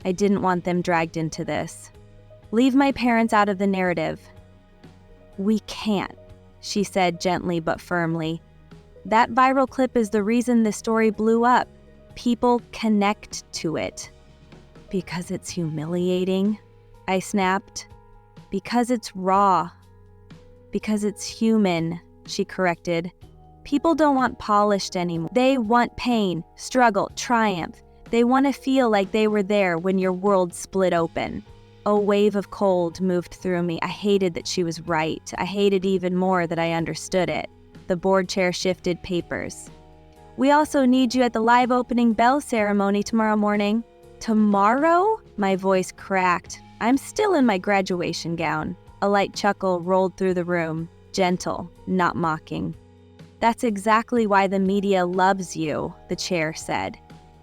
[SPEAKER 1] I didn't want them dragged into this. Leave my parents out of the narrative. We can't, she said gently but firmly. That viral clip is the reason this story blew up. People connect to it. Because it's humiliating, I snapped. Because it's raw. Because it's human, she corrected. People don't want polished anymore. They want pain, struggle, triumph. They want to feel like they were there when your world split open. A wave of cold moved through me. I hated that she was right. I hated even more that I understood it. The board chair shifted papers. We also need you at the live opening bell ceremony tomorrow morning. Tomorrow? My voice cracked. I'm still in my graduation gown. A light chuckle rolled through the room, gentle, not mocking. That's exactly why the media loves you, the chair said.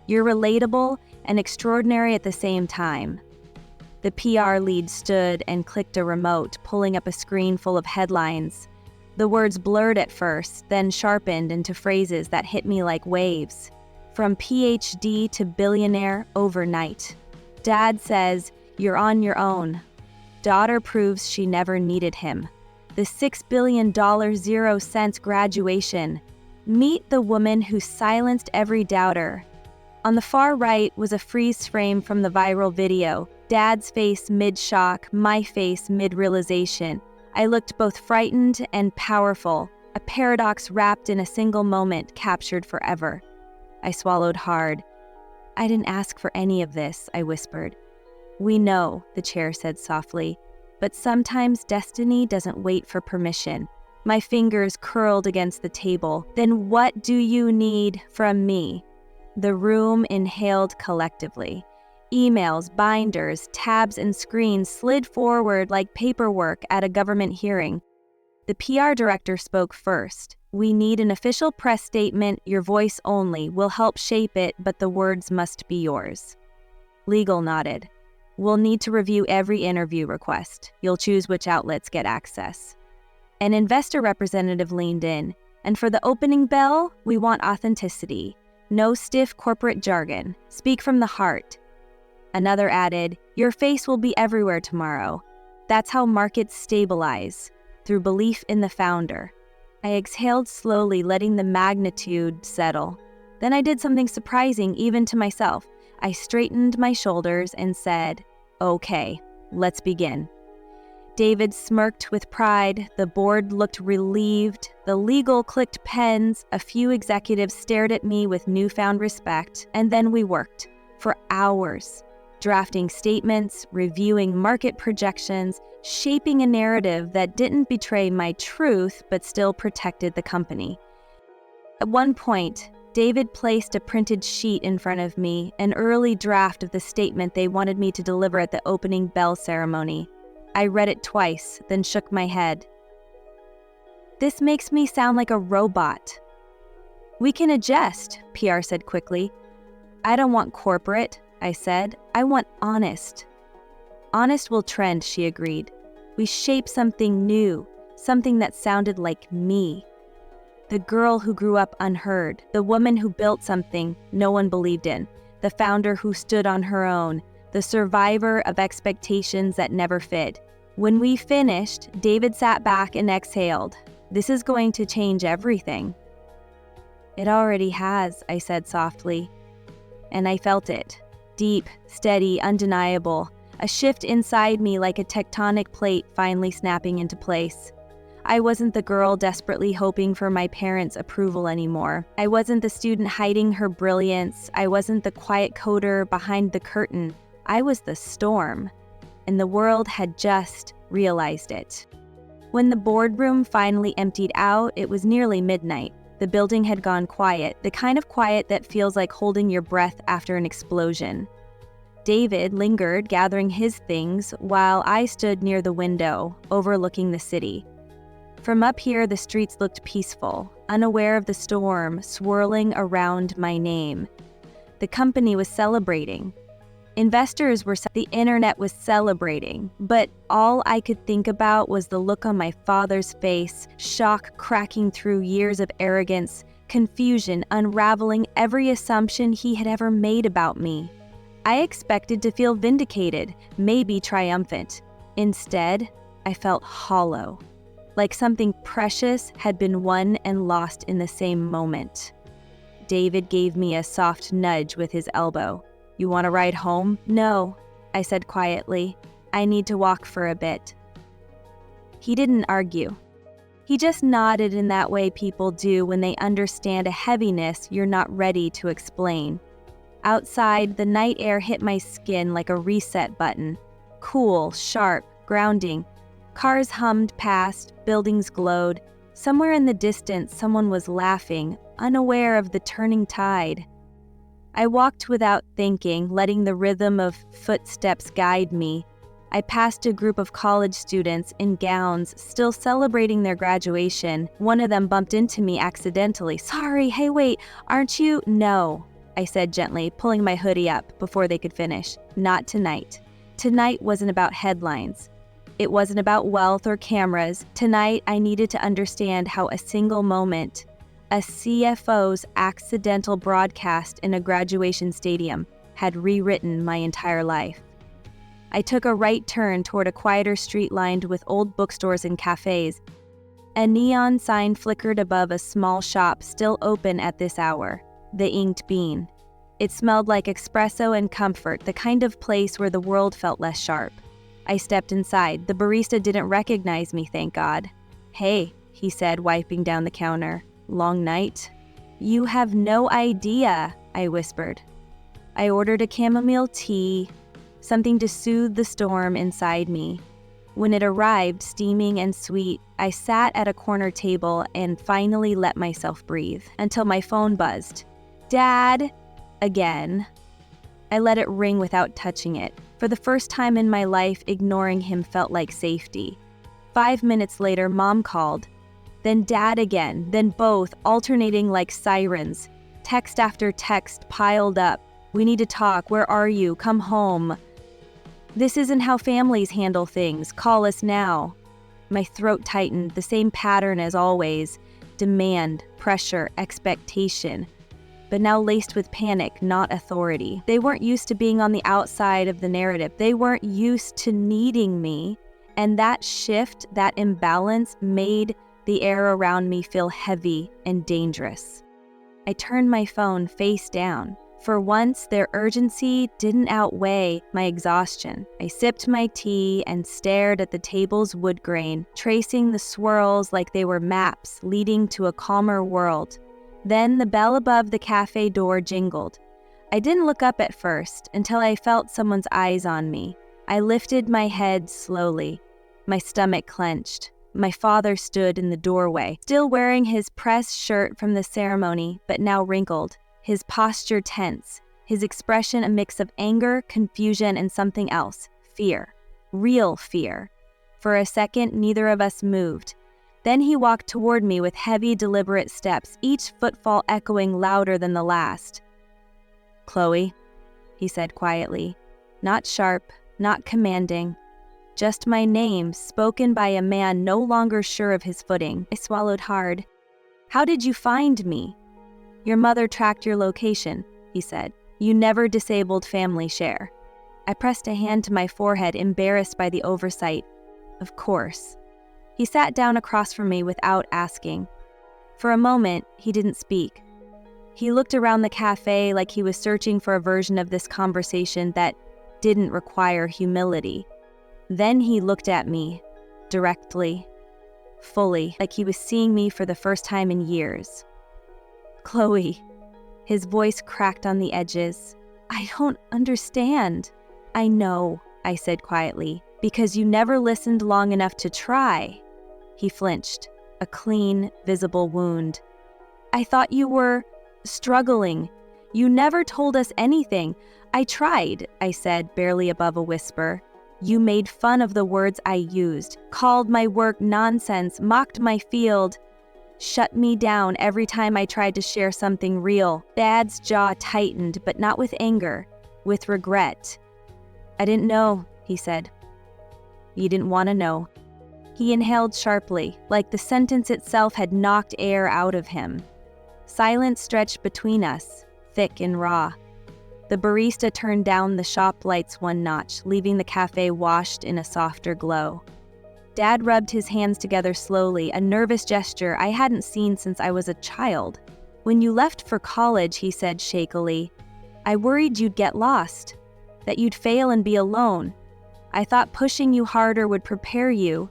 [SPEAKER 1] You're relatable and extraordinary at the same time. The PR lead stood and clicked a remote, pulling up a screen full of headlines. The words blurred at first, then sharpened into phrases that hit me like waves. From PhD to billionaire overnight. Dad says, you're on your own. Daughter proves she never needed him. The $6 billion 0 cents graduation. Meet the woman who silenced every doubter. On the far right was a freeze frame from the viral video. Dad's face mid-shock, my face mid-realization. I looked both frightened and powerful, a paradox wrapped in a single moment, captured forever. I swallowed hard. I didn't ask for any of this, I whispered. We know, the chair said softly, but sometimes destiny doesn't wait for permission. My fingers curled against the table. Then what do you need from me? The room inhaled collectively. Emails, binders, tabs, and screens slid forward like paperwork at a government hearing. The PR director spoke first. We need an official press statement, your voice only. We'll help shape it, but the words must be yours. Legal nodded. We'll need to review every interview request. You'll choose which outlets get access. An investor representative leaned in. And for the opening bell, we want authenticity. No stiff corporate jargon. Speak from the heart. Another added, your face will be everywhere tomorrow. That's how markets stabilize, through belief in the founder. I exhaled slowly, letting the magnitude settle. Then I did something surprising even to myself. I straightened my shoulders and said, okay, let's begin. David smirked with pride. The board looked relieved. The legal clicked pens. A few executives stared at me with newfound respect. And then we worked for hours. Drafting statements, reviewing market projections, shaping a narrative that didn't betray my truth but still protected the company. At one point, David placed a printed sheet in front of me, an early draft of the statement they wanted me to deliver at the opening bell ceremony. I read it twice, then shook my head. This makes me sound like a robot. We can adjust, PR said quickly. I don't want corporate, I said. I want honest. Honest will trend, she agreed. We shape something new, something that sounded like me. The girl who grew up unheard, the woman who built something no one believed in, the founder who stood on her own, the survivor of expectations that never fit. When we finished, David sat back and exhaled. This is going to change everything." "It already has," I said softly. And I felt it. Deep, steady, undeniable. A shift inside me like a tectonic plate finally snapping into place. I wasn't the girl desperately hoping for my parents' approval anymore. I wasn't the student hiding her brilliance. I wasn't the quiet coder behind the curtain. I was the storm. And the world had just realized it. When the boardroom finally emptied out, it was nearly midnight. The building had gone quiet, the kind of quiet that feels like holding your breath after an explosion. David lingered, gathering his things, while I stood near the window, overlooking the city. From up here, the streets looked peaceful, unaware of the storm swirling around my name. The company was celebrating. Investors were, the internet was celebrating, but all I could think about was the look on my father's face, shock cracking through years of arrogance, confusion unraveling every assumption he had ever made about me. I expected to feel vindicated, maybe triumphant. Instead, I felt hollow, like something precious had been won and lost in the same moment. David gave me a soft nudge with his elbow. "You want to ride home?" "No," I said quietly. "I need to walk for a bit." He didn't argue. He just nodded in that way people do when they understand a heaviness you're not ready to explain. Outside, the night air hit my skin like a reset button. Cool, sharp, grounding. Cars hummed past, buildings glowed. Somewhere in the distance, someone was laughing, unaware of the turning tide. I walked without thinking, letting the rhythm of footsteps guide me. I passed a group of college students in gowns, still celebrating their graduation. One of them bumped into me accidentally. "Sorry, hey wait, aren't you?" "No," I said gently, pulling my hoodie up before they could finish. "Not tonight." Tonight wasn't about headlines. It wasn't about wealth or cameras. Tonight, I needed to understand how a single moment, a CFO's accidental broadcast in a graduation stadium, had rewritten my entire life. I took a right turn toward a quieter street lined with old bookstores and cafes. A neon sign flickered above a small shop still open at this hour, the Inked Bean. It smelled like espresso and comfort, the kind of place where the world felt less sharp. I stepped inside. The barista didn't recognize me, thank God. "Hey," he said, wiping down the counter. "Long night?" "You have no idea," I whispered. I ordered a chamomile tea, something to soothe the storm inside me. When it arrived, steaming and sweet, I sat at a corner table and finally let myself breathe until my phone buzzed. "Dad!" Again. I let it ring without touching it. For the first time in my life, ignoring him felt like safety. 5 minutes later, Mom called. Then Dad again, then both, alternating like sirens. Text after text piled up. "We need to talk. Where are you? Come home." "This isn't how families handle things. Call us now." My throat tightened, the same pattern as always. Demand, pressure, expectation. But now laced with panic, not authority. They weren't used to being on the outside of the narrative. They weren't used to needing me. And that shift, that imbalance, made the air around me feel heavy and dangerous. I turned my phone face down. For once, their urgency didn't outweigh my exhaustion. I sipped my tea and stared at the table's wood grain, tracing the swirls like they were maps leading to a calmer world. Then the bell above the cafe door jingled. I didn't look up at first until I felt someone's eyes on me. I lifted my head slowly. My stomach clenched. My father stood in the doorway, still wearing his pressed shirt from the ceremony, but now wrinkled, his posture tense, his expression a mix of anger, confusion, and something else, fear, real fear. For a second, neither of us moved. Then he walked toward me with heavy, deliberate steps, each footfall echoing louder than the last. "Chloe," he said quietly, not sharp, not commanding, just my name, spoken by a man no longer sure of his footing. I swallowed hard. "How did you find me?" "Your mother tracked your location," he said. "You never disabled family share." I pressed a hand to my forehead, embarrassed by the oversight. "Of course." He sat down across from me without asking. For a moment, he didn't speak. He looked around the cafe like he was searching for a version of this conversation that didn't require humility. Then he looked at me, directly, fully, like he was seeing me for the first time in years. "Chloe," his voice cracked on the edges. "I don't understand." "I know," I said quietly, "because you never listened long enough to try." He flinched, a clean, visible wound. "I thought you were struggling. You never told us anything." "I tried," I said, barely above a whisper. "You made fun of the words I used, called my work nonsense, mocked my field, shut me down every time I tried to share something real." Dad's jaw tightened, but not with anger, with regret. "I didn't know," he said. "You didn't want to know." He inhaled sharply, like the sentence itself had knocked air out of him. Silence stretched between us, thick and raw. The barista turned down the shop lights one notch, leaving the cafe washed in a softer glow. Dad rubbed his hands together slowly, a nervous gesture I hadn't seen since I was a child. "When you left for college," he said shakily, "I worried you'd get lost, that you'd fail and be alone. I thought pushing you harder would prepare you.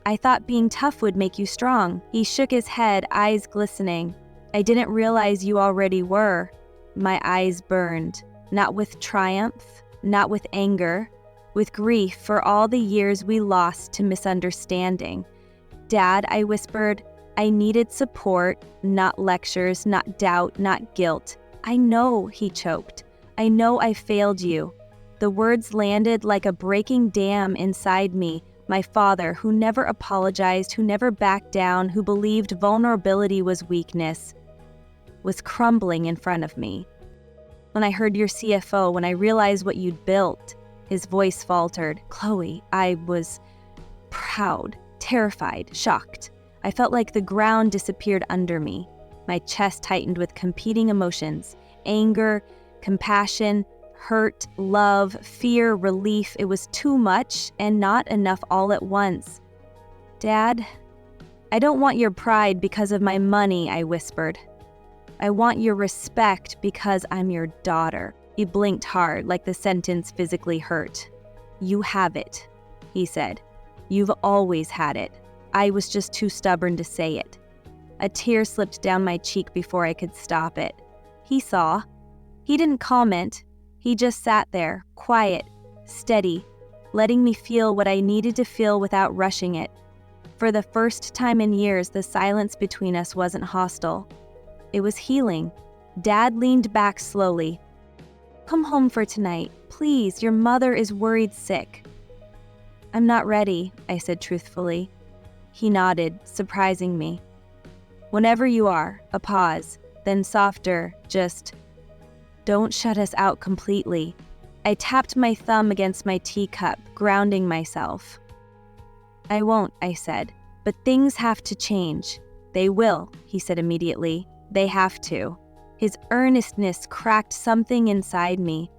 [SPEAKER 1] I thought being tough would make you strong." He shook his head, eyes glistening. "I didn't realize you already were." My eyes burned, not with triumph, not with anger, with grief for all the years we lost to misunderstanding. "Dad," I whispered, "I needed support, not lectures, not doubt, not guilt." "I know," he choked. "I know I failed you." The words landed like a breaking dam inside me. My father, who never apologized, who never backed down, who believed vulnerability was weakness, was crumbling in front of me. "When I heard your CFO, when I realized what you'd built," his voice faltered. "Chloe, I was proud, terrified, shocked. I felt like the ground disappeared under me." My chest tightened with competing emotions: anger, compassion, hurt, love, fear, relief. It was too much and not enough all at once. "Dad, I don't want your pride because of my money," I whispered. "I want your respect because I'm your daughter." He blinked hard, like the sentence physically hurt. "You have it," he said. "You've always had it. I was just too stubborn to say it." A tear slipped down my cheek before I could stop it. He saw. He didn't comment. He just sat there, quiet, steady, letting me feel what I needed to feel without rushing it. For the first time in years, the silence between us wasn't hostile. It was healing. Dad leaned back slowly. "Come home for tonight. Please, your mother is worried sick." "I'm not ready," I said truthfully. He nodded, surprising me. "Whenever you are." A pause, then softer, just, "Don't shut us out completely." I tapped my thumb against my teacup, grounding myself. "I won't," I said, "but things have to change." "They will," he said immediately. "They have to." His earnestness cracked something inside me,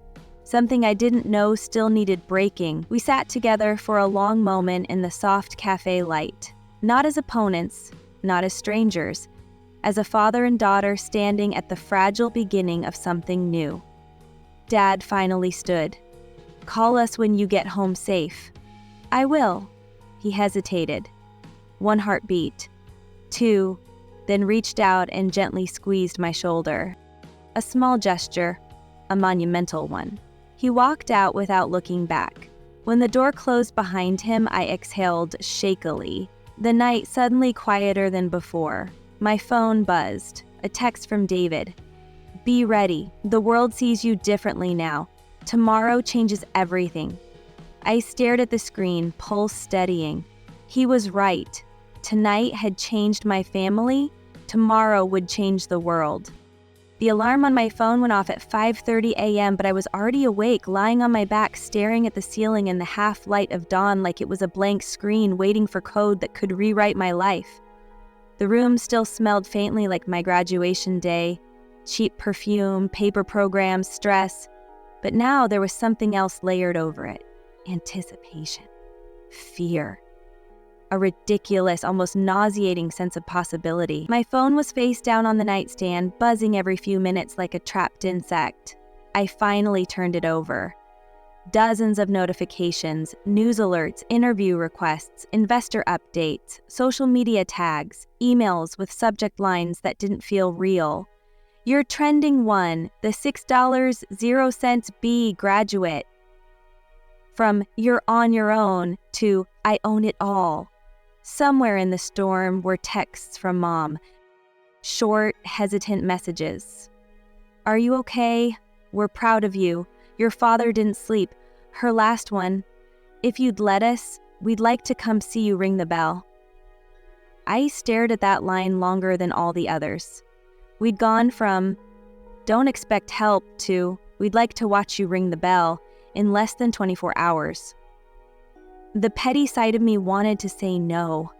[SPEAKER 1] something I didn't know still needed breaking. We sat together for a long moment in the soft cafe light, not as opponents, not as strangers, as a father and daughter standing at the fragile beginning of something new. Dad finally stood. "Call us when you get home safe." "I will." He hesitated. 1 heartbeat, 2, then reached out and gently squeezed my shoulder. A small gesture, a monumental one. He walked out without looking back. When the door closed behind him, I exhaled shakily. The night suddenly quieter than before. My phone buzzed. A text from David. "Be ready. The world sees you differently now. Tomorrow changes everything." I stared at the screen, pulse steadying. He was right. Tonight had changed my family. Tomorrow would change the world. The alarm on my phone went off at 5:30 a.m., but I was already awake, lying on my back, staring at the ceiling in the half-light of dawn like it was a blank screen waiting for code that could rewrite my life. The room still smelled faintly like my graduation day, cheap perfume, paper programs, stress. But now there was something else layered over it. Anticipation. Fear. a ridiculous, almost nauseating sense of possibility. My phone was face down on the nightstand, buzzing every few minutes like a trapped insect. I finally turned it over. Dozens of notifications, news alerts, interview requests, investor updates, social media tags, emails with subject lines that didn't feel real. You're trending one, the $6.00 B graduate. From you're on your own to I own it all. Somewhere in the storm were texts from Mom. Short, hesitant messages. Are you okay? We're proud of you. Your father didn't sleep. Her last one. If you'd let us, we'd like to come see you ring the bell. I stared at that line longer than all the others. We'd gone from, don't expect help, to, we'd like to watch you ring the bell, in less than 24 hours. The petty side of me wanted to say no.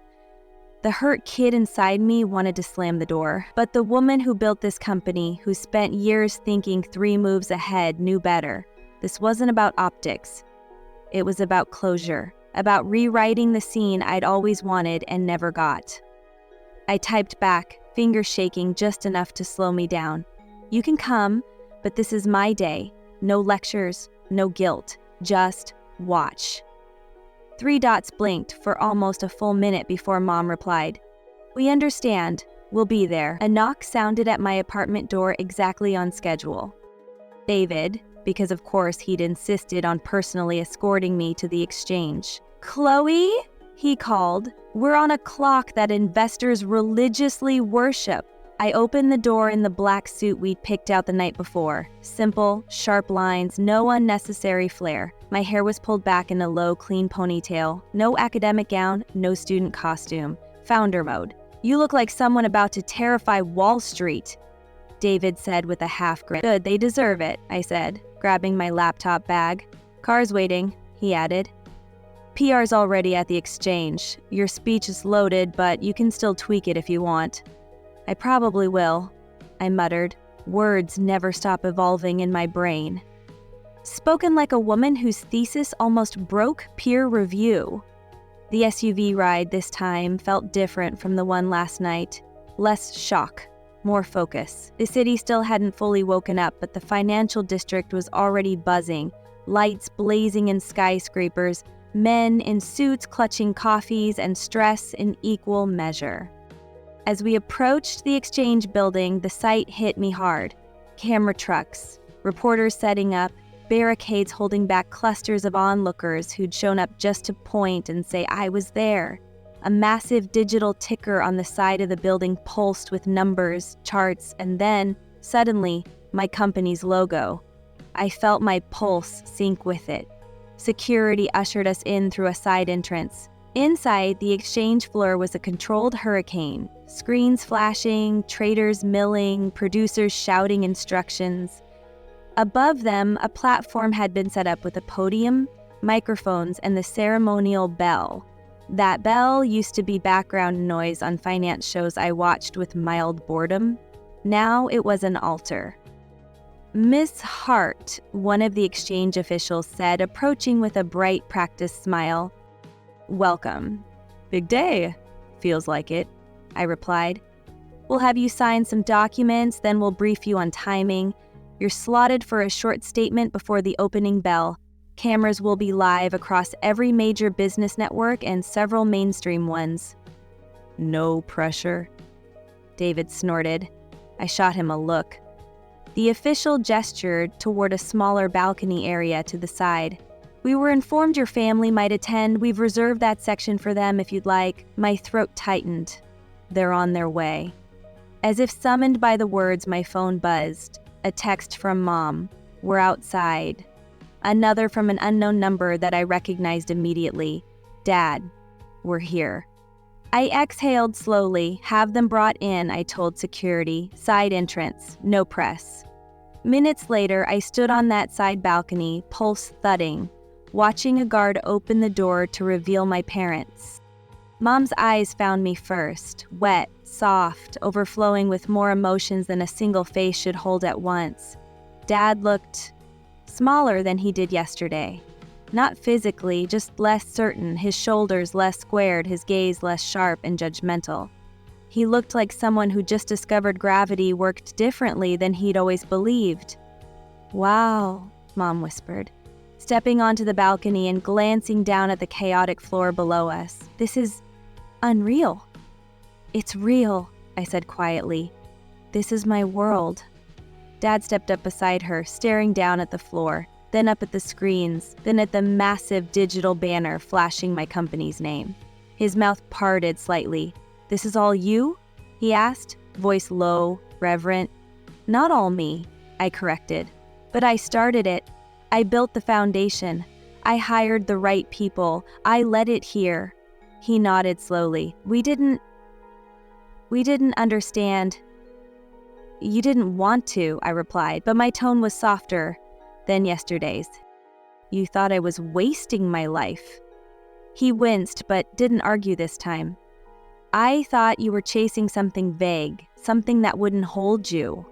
[SPEAKER 1] The hurt kid inside me wanted to slam the door. But the woman who built this company, who spent years thinking 3 moves ahead, knew better. This wasn't about optics. It was about closure, about rewriting the scene I'd always wanted and never got. I typed back, fingers shaking just enough to slow me down. You can come, but this is my day. No lectures, no guilt, just watch. 3 dots blinked for almost a full minute before Mom replied. We understand. We'll be there. A knock sounded at my apartment door exactly on schedule. David, because of course he'd insisted on personally escorting me to the exchange. Chloe? He called. We're on a clock that investors religiously worship. I opened the door in the black suit we'd picked out the night before. Simple, sharp lines, no unnecessary flair. My hair was pulled back in a low, clean ponytail. No academic gown, no student costume. Founder mode. You look like someone about to terrify Wall Street, David said with a half grin. Good, they deserve it, I said, grabbing my laptop bag. Car's waiting, he added. PR's already at the exchange. Your speech is loaded, but you can still tweak it if you want. I probably will, I muttered. Words never stop evolving in my brain. Spoken like a woman whose thesis almost broke peer review. The SUV ride this time felt different from the one last night. Less shock, more focus. The city still hadn't fully woken up, but the financial district was already buzzing. Lights blazing in skyscrapers, men in suits clutching coffees, and stress in equal measure. As we approached the exchange building, the sight hit me hard. Camera trucks, reporters setting up, barricades holding back clusters of onlookers who'd shown up just to point and say I was there. A massive digital ticker on the side of the building pulsed with numbers, charts, and then, suddenly, my company's logo. I felt my pulse sync with it. Security ushered us in through a side entrance. Inside, the exchange floor was a controlled hurricane. Screens flashing, traders milling, producers shouting instructions. Above them, a platform had been set up with a podium, microphones, and the ceremonial bell. That bell used to be background noise on finance shows I watched with mild boredom. Now it was an altar. Miss Hart, one of the exchange officials said, approaching with a bright, practiced smile. Welcome. Big day. Feels like it, I replied. We'll have you sign some documents, then we'll brief you on timing. You're slotted for a short statement before the opening bell. Cameras will be live across every major business network and several mainstream ones. No pressure, David snorted. I shot him a look. The official gestured toward a smaller balcony area to the side. We were informed your family might attend. We've reserved that section for them if you'd like. My throat tightened. They're on their way. As if summoned by the words, my phone buzzed. A text from Mom. We're outside. Another from an unknown number that I recognized immediately. Dad, we're here. I exhaled slowly. Have them brought in, I told security. Side entrance, no press. Minutes later, I stood on that side balcony, pulse thudding, watching a guard open the door to reveal my parents. Mom's eyes found me first, wet, soft, overflowing with more emotions than a single face should hold at once. Dad looked smaller than he did yesterday. Not physically, just less certain, his shoulders less squared, his gaze less sharp and judgmental. He looked like someone who just discovered gravity worked differently than he'd always believed. "Wow," Mom whispered, stepping onto the balcony and glancing down at the chaotic floor below us. "This is unreal." "It's real," I said quietly. "This is my world." Dad stepped up beside her, staring down at the floor, then up at the screens, then at the massive digital banner flashing my company's name. His mouth parted slightly. "This is all you?" he asked, voice low, reverent. "Not all me," I corrected. "But I started it. I built the foundation. I hired the right people. I led it here." He nodded slowly. We didn't understand." "You didn't want to," I replied, but my tone was softer than yesterday's. "You thought I was wasting my life." He winced, but didn't argue this time. "I thought you were chasing something vague, something that wouldn't hold you."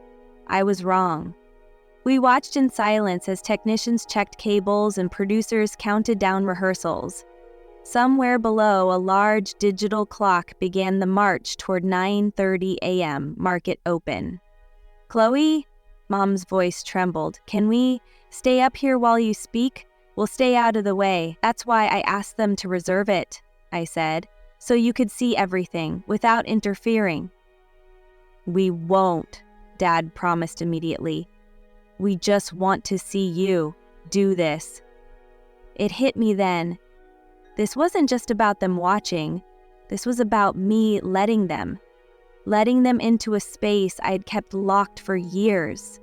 [SPEAKER 1] I was wrong. We watched in silence as technicians checked cables and producers counted down rehearsals. Somewhere below, a large digital clock began the march toward 9:30 a.m., market open. "Chloe?" Mom's voice trembled. "Can we stay up here while you speak? We'll stay out of the way. That's why I asked them to reserve it," I said, "so you could see everything without interfering." "We won't," Dad promised immediately. "We just want to see you do this." It hit me then. This wasn't just about them watching. This was about me letting them into a space I'd kept locked for years.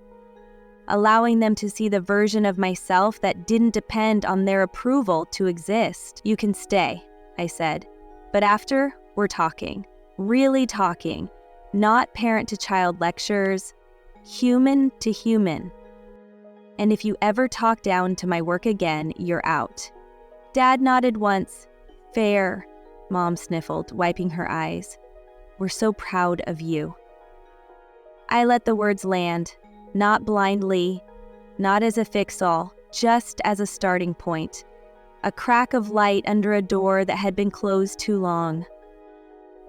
[SPEAKER 1] Allowing them to see the version of myself that didn't depend on their approval to exist. "You can stay," I said. "But after, we're talking. Really talking. Not parent-to-child lectures. Human to human. And if you ever talk down to my work again, you're out." Dad nodded once. "Fair," Mom sniffled, wiping her eyes. "We're so proud of you." I let the words land, not blindly, not as a fix-all, just as a starting point. A crack of light under a door that had been closed too long.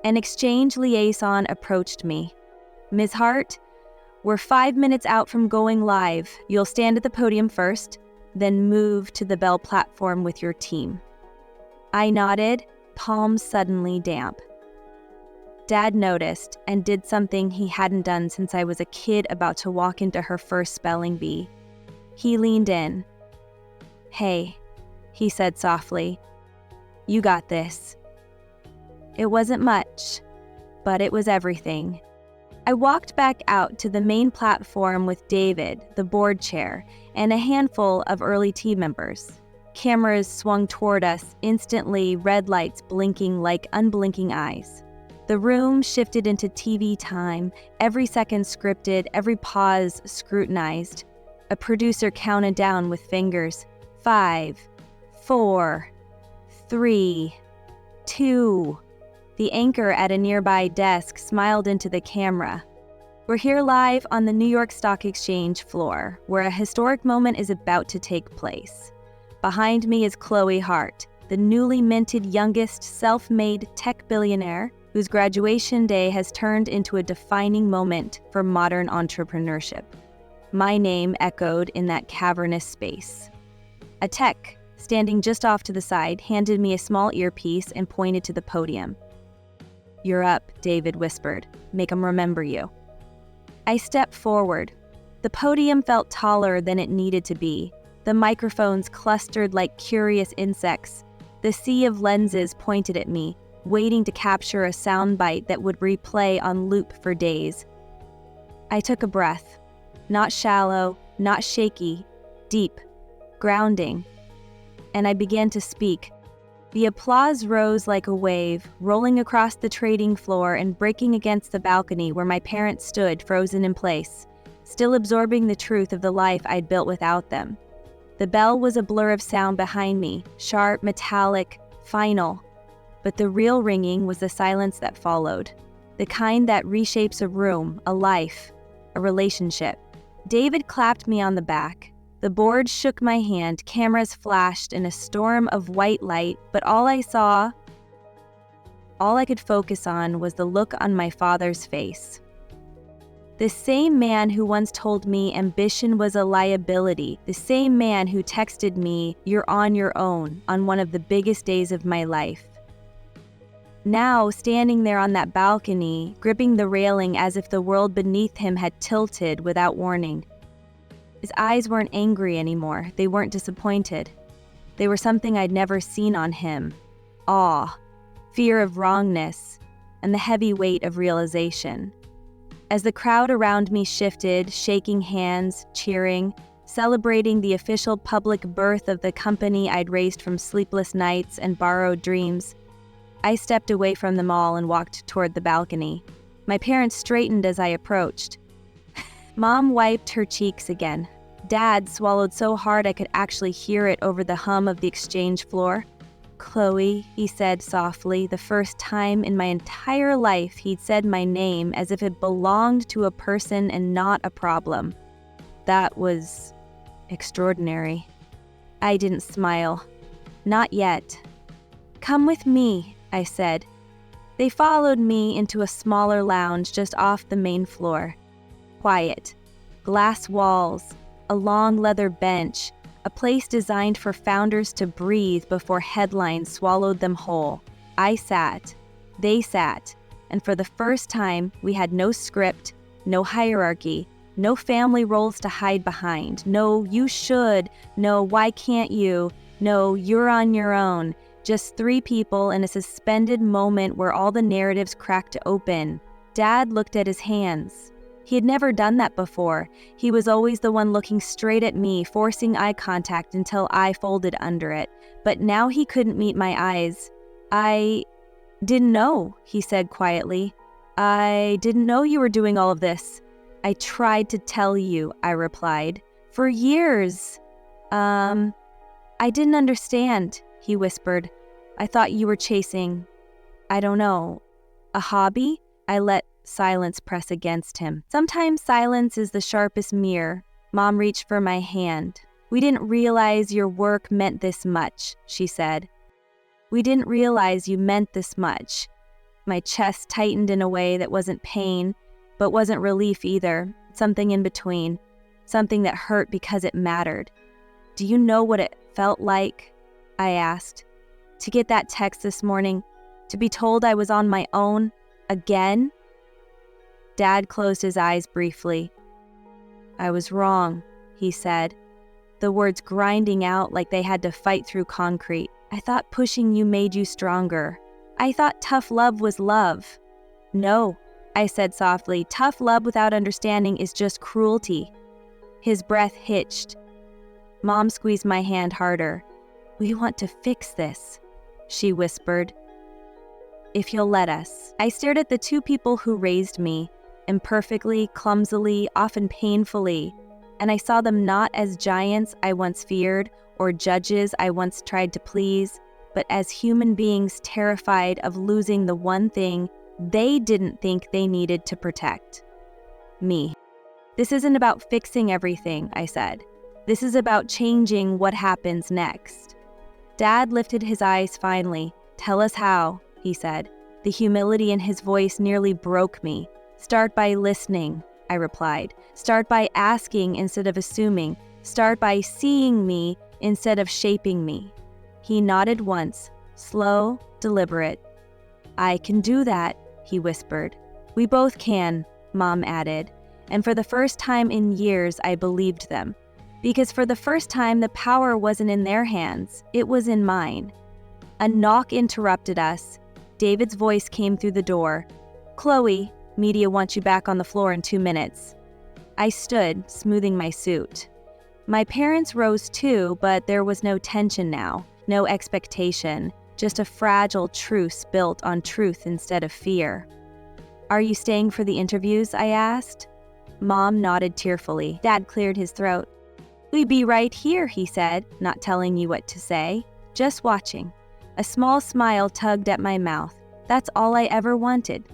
[SPEAKER 1] An exchange liaison approached me. "Ms. Hart, we're 5 minutes out from going live. You'll stand at the podium first, then move to the bell platform with your team." I nodded, palms suddenly damp. Dad noticed and did something he hadn't done since I was a kid about to walk into her first spelling bee. He leaned in. "Hey," he said softly, "you got this." It wasn't much, but it was everything. I walked back out to the main platform with David, the board chair, and a handful of early team members. Cameras swung toward us, instantly, red lights blinking like unblinking eyes. The room shifted into TV time, every second scripted, every pause scrutinized. A producer counted down with fingers. 5, 4, 3, 2. The anchor at a nearby desk smiled into the camera. "We're here live on the New York Stock Exchange floor, where a historic moment is about to take place. Behind me is Chloe Hart, the newly minted youngest self-made tech billionaire whose graduation day has turned into a defining moment for modern entrepreneurship." My name echoed in that cavernous space. A tech, standing just off to the side, handed me a small earpiece and pointed to the podium. "You're up," David whispered. "Make 'em remember you." I stepped forward. The podium felt taller than it needed to be. The microphones clustered like curious insects. The sea of lenses pointed at me, waiting to capture a soundbite that would replay on loop for days. I took a breath. Not shallow, not shaky, deep, grounding. And I began to speak. The applause rose like a wave, rolling across the trading floor and breaking against the balcony where my parents stood, frozen in place, still absorbing the truth of the life I'd built without them. The bell was a blur of sound behind me, sharp, metallic, final. But the real ringing was the silence that followed, the kind that reshapes a room, a life, a relationship. David clapped me on the back. The board shook my hand, cameras flashed in a storm of white light, but all I could focus on was the look on my father's face. The same man who once told me ambition was a liability, the same man who texted me, "You're on your own," on one of the biggest days of my life. Now, standing there on that balcony, gripping the railing as if the world beneath him had tilted without warning. His eyes weren't angry anymore, they weren't disappointed. They were something I'd never seen on him. Awe, fear of wrongness, and the heavy weight of realization. As the crowd around me shifted, shaking hands, cheering, celebrating the official public birth of the company I'd raised from sleepless nights and borrowed dreams, I stepped away from them all and walked toward the balcony. My parents straightened as I approached. Mom wiped her cheeks again. Dad swallowed so hard I could actually hear it over the hum of the exchange floor. "Chloe," he said softly, the first time in my entire life he'd said my name as if it belonged to a person and not a problem. That was extraordinary. I didn't smile. Not yet. "Come with me," I said. They followed me into a smaller lounge just off the main floor. Quiet. Glass walls. A long leather bench. A place designed for founders to breathe before headlines swallowed them whole. I sat. They sat. And for the first time, we had no script, no hierarchy, no family roles to hide behind. No, "you should." No, "why can't you?" No, "you're on your own." Just three people in a suspended moment where all the narratives cracked open. Dad looked at his hands. He had never done that before. He was always the one looking straight at me, forcing eye contact until I folded under it. But now he couldn't meet my eyes. "I didn't know," he said quietly. "I didn't know you were doing all of this." "I tried to tell you," I replied. "For years." I didn't understand," he whispered. "I thought you were chasing, I don't know, a hobby?" I let silence press against him. Sometimes silence is the sharpest mirror. Mom reached for my hand. "We didn't realize your work meant this much," she said. "We didn't realize you meant this much." My chest tightened in a way that wasn't pain, but wasn't relief either. Something in between. Something that hurt because it mattered. "Do you know what it felt like?" I asked. "To get that text this morning, to be told I was on my own, again?" Dad closed his eyes briefly. "I was wrong," he said, the words grinding out like they had to fight through concrete. "I thought pushing you made you stronger. I thought tough love was love." "No," I said softly, "tough love without understanding is just cruelty." His breath hitched. Mom squeezed my hand harder. "We want to fix this," she whispered. "If you'll let us." I stared at the two people who raised me, imperfectly, clumsily, often painfully, and I saw them not as giants I once feared or judges I once tried to please, but as human beings terrified of losing the one thing they didn't think they needed to protect. Me. "This isn't about fixing everything," I said. "This is about changing what happens next." Dad lifted his eyes finally. "Tell us how," he said. The humility in his voice nearly broke me. "Start by listening," I replied. "Start by asking instead of assuming. Start by seeing me instead of shaping me." He nodded once, slow, deliberate. "I can do that," he whispered. "We both can," Mom added. And for the first time in years, I believed them. Because for the first time, the power wasn't in their hands, it was in mine. A knock interrupted us. David's voice came through the door. "Chloe, media wants you back on the floor in 2 minutes." I stood, smoothing my suit. My parents rose too, but there was no tension now, no expectation, just a fragile truce built on truth instead of fear. "Are you staying for the interviews?" I asked. Mom nodded tearfully. Dad cleared his throat. "We'd be right here," he said, not telling you what to say, just watching. A small smile tugged at my mouth. That's all I ever wanted.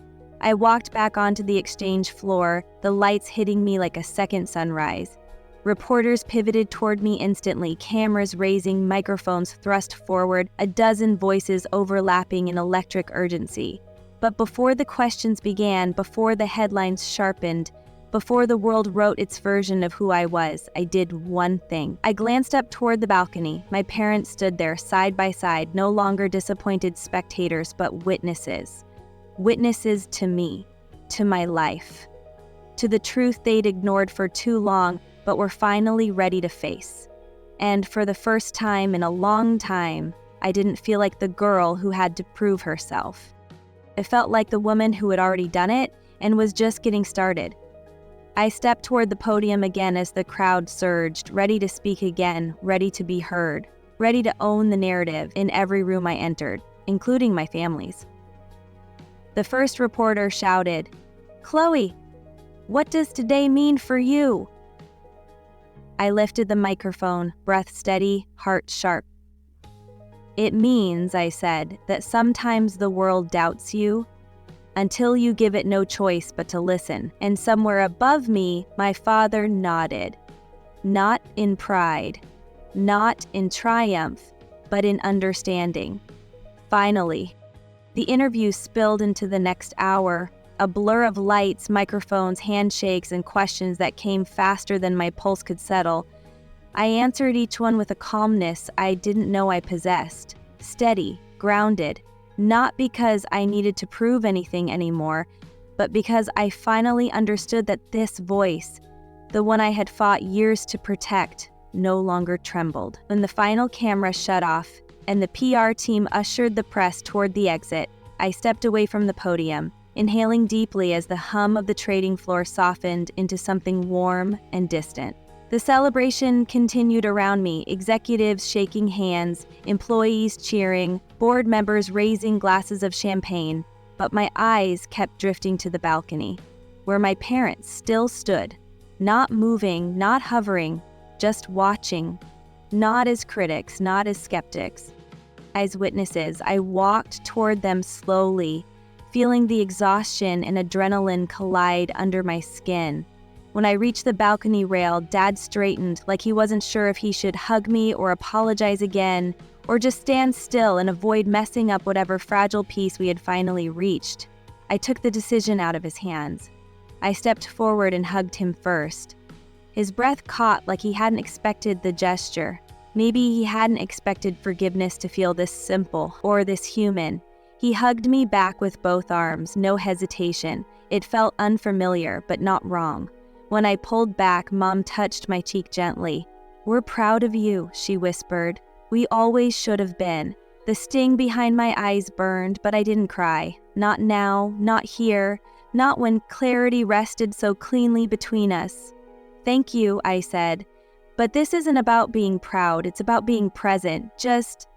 [SPEAKER 1] I walked back onto the exchange floor, the lights hitting me like a second sunrise. Reporters pivoted toward me instantly, cameras raising, microphones thrust forward, a dozen voices overlapping in electric urgency. But before the questions began, before the headlines sharpened, before the world wrote its version of who I was, I did one thing. I glanced up toward the balcony. My parents stood there, side by side, no longer disappointed spectators, but witnesses. Witnesses to me, to my life, to the truth they'd ignored for too long, but were finally ready to face. And for the first time in a long time, I didn't feel like the girl who had to prove herself. I felt like the woman who had already done it and was just getting started. I stepped toward the podium again as the crowd surged, ready to speak again, ready to be heard, ready to own the narrative in every room I entered, including my family's. The first reporter shouted, "Chloe, what does today mean for you?" I lifted the microphone, breath steady, heart sharp. "It means," I said, "that sometimes the world doubts you, until you give it no choice but to listen." And somewhere above me, my father nodded. Not in pride, not in triumph, but in understanding. Finally, the interview spilled into the next hour, a blur of lights, microphones, handshakes, and questions that came faster than my pulse could settle. I answered each one with a calmness I didn't know I possessed, steady, grounded. Not because I needed to prove anything anymore, but because I finally understood that this voice, the one I had fought years to protect, no longer trembled. When the final camera shut off and the PR team ushered the press toward the exit, I stepped away from the podium, inhaling deeply as the hum of the trading floor softened into something warm and distant. The celebration continued around me, executives shaking hands, employees cheering, board members raising glasses of champagne, but my eyes kept drifting to the balcony, where my parents still stood, not moving, not hovering, just watching, not as critics, not as skeptics. As witnesses, I walked toward them slowly, feeling the exhaustion and adrenaline collide under my skin. When I reached the balcony rail, Dad straightened like he wasn't sure if he should hug me or apologize again, or just stand still and avoid messing up whatever fragile peace we had finally reached. I took the decision out of his hands. I stepped forward and hugged him first. His breath caught like he hadn't expected the gesture. Maybe he hadn't expected forgiveness to feel this simple or this human. He hugged me back with both arms, no hesitation. It felt unfamiliar, but not wrong. When I pulled back, Mom touched my cheek gently. "We're proud of you," she whispered. "We always should have been." The sting behind my eyes burned, but I didn't cry. Not now, not here, not when clarity rested so cleanly between us. "Thank you," I said. "But this isn't about being proud, it's about being present. Just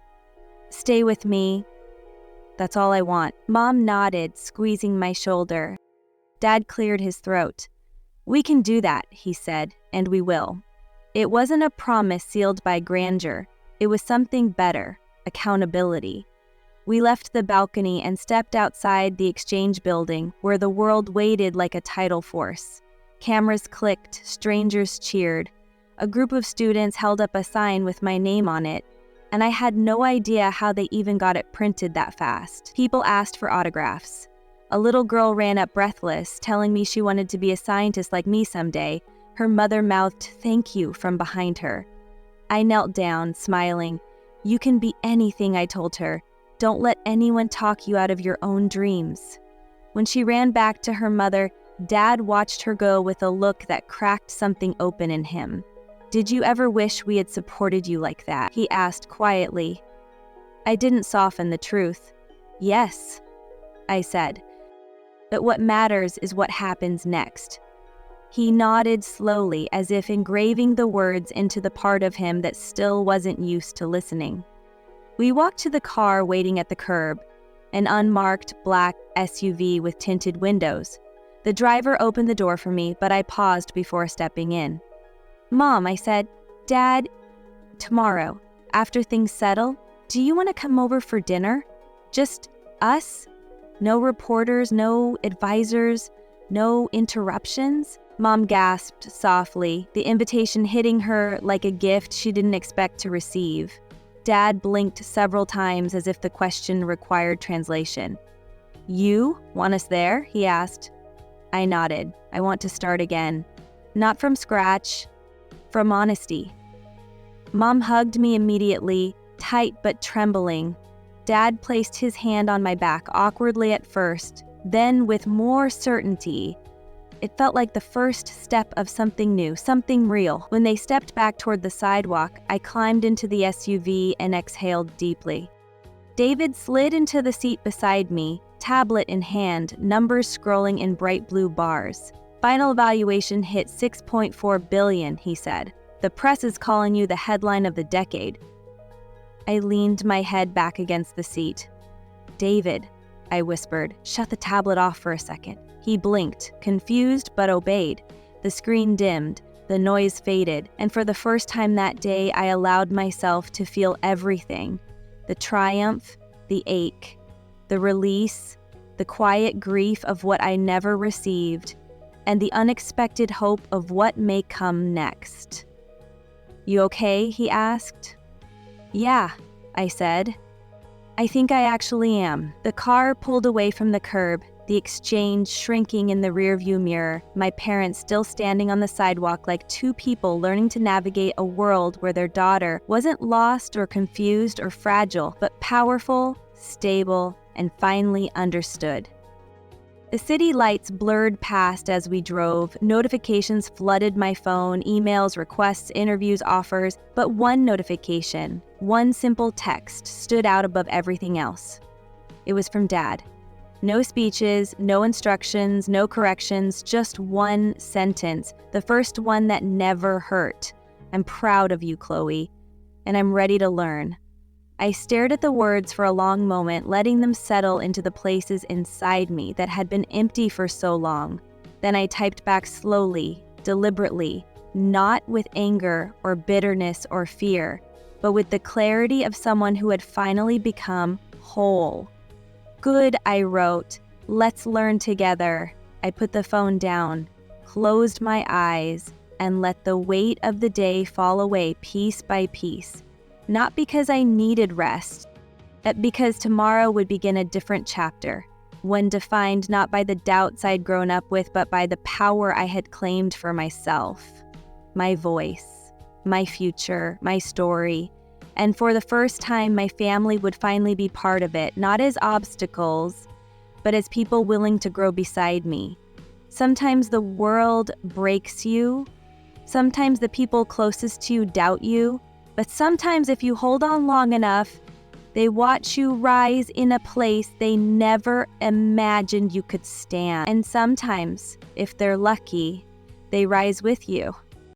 [SPEAKER 1] stay with me. That's all I want." Mom nodded, squeezing my shoulder. Dad cleared his throat. "We can do that," he said, "and we will." It wasn't a promise sealed by grandeur. It was something better, accountability. We left the balcony and stepped outside the exchange building, where the world waited like a tidal force. Cameras clicked, strangers cheered. A group of students held up a sign with my name on it, and I had no idea how they even got it printed that fast. People asked for autographs. A little girl ran up breathless, telling me she wanted to be a scientist like me someday. Her mother mouthed "thank you" from behind her. I knelt down, smiling. "You can be anything," I told her. "Don't let anyone talk you out of your own dreams." When she ran back to her mother, Dad watched her go with a look that cracked something open in him. "Did you ever wish we had supported you like that?" he asked quietly. I didn't soften the truth. "Yes," I said. "But what matters is what happens next." He nodded slowly, as if engraving the words into the part of him that still wasn't used to listening. We walked to the car waiting at the curb, an unmarked black SUV with tinted windows. The driver opened the door for me, but I paused before stepping in. "Mom," I said, "Dad, tomorrow, after things settle, do you want to come over for dinner? Just us? No reporters, no advisors, no interruptions?" Mom gasped softly, the invitation hitting her like a gift she didn't expect to receive. Dad blinked several times as if the question required translation. "You want us there?" he asked. I nodded. I want to start again. Not from scratch, from honesty. Mom hugged me immediately, tight but trembling. Dad placed his hand on my back, awkwardly at first, then with more certainty. It felt like the first step of something new, something real. When they stepped back toward the sidewalk, I climbed into the SUV and exhaled deeply. David slid into the seat beside me, tablet in hand, numbers scrolling in bright blue bars. "Final valuation hit $6.4 billion, he said. "The press is calling you the headline of the decade." I leaned my head back against the seat. "David," I whispered, "shut the tablet off for a second." He blinked, confused but obeyed. The screen dimmed, the noise faded, and for the first time that day I allowed myself to feel everything. The triumph, the ache, the release, the quiet grief of what I never received, and the unexpected hope of what may come next. "You okay?" he asked. "Yeah," I said. "I think I actually am." The car pulled away from the curb, the exchange shrinking in the rearview mirror, my parents still standing on the sidewalk like two people learning to navigate a world where their daughter wasn't lost or confused or fragile, but powerful, stable, and finally understood. The city lights blurred past as we drove. Notifications flooded my phone, emails, requests, interviews, offers. But one notification, one simple text, stood out above everything else. It was from Dad. No speeches, no instructions, no corrections, just one sentence, the first one that never hurt. "I'm proud of you, Chloe, and I'm ready to learn." I stared at the words for a long moment, letting them settle into the places inside me that had been empty for so long. Then I typed back slowly, deliberately, not with anger or bitterness or fear, but with the clarity of someone who had finally become whole. "Good," I wrote. "Let's learn together." I put the phone down, closed my eyes, and let the weight of the day fall away piece by piece. Not because I needed rest, but because tomorrow would begin a different chapter, one defined not by the doubts I'd grown up with, but by the power I had claimed for myself. My voice, my future, my story. And for the first time, my family would finally be part of it, not as obstacles, but as people willing to grow beside me. Sometimes the world breaks you. Sometimes the people closest to you doubt you. But sometimes if you hold on long enough, they watch you rise in a place they never imagined you could stand. And sometimes, if they're lucky, they rise with you.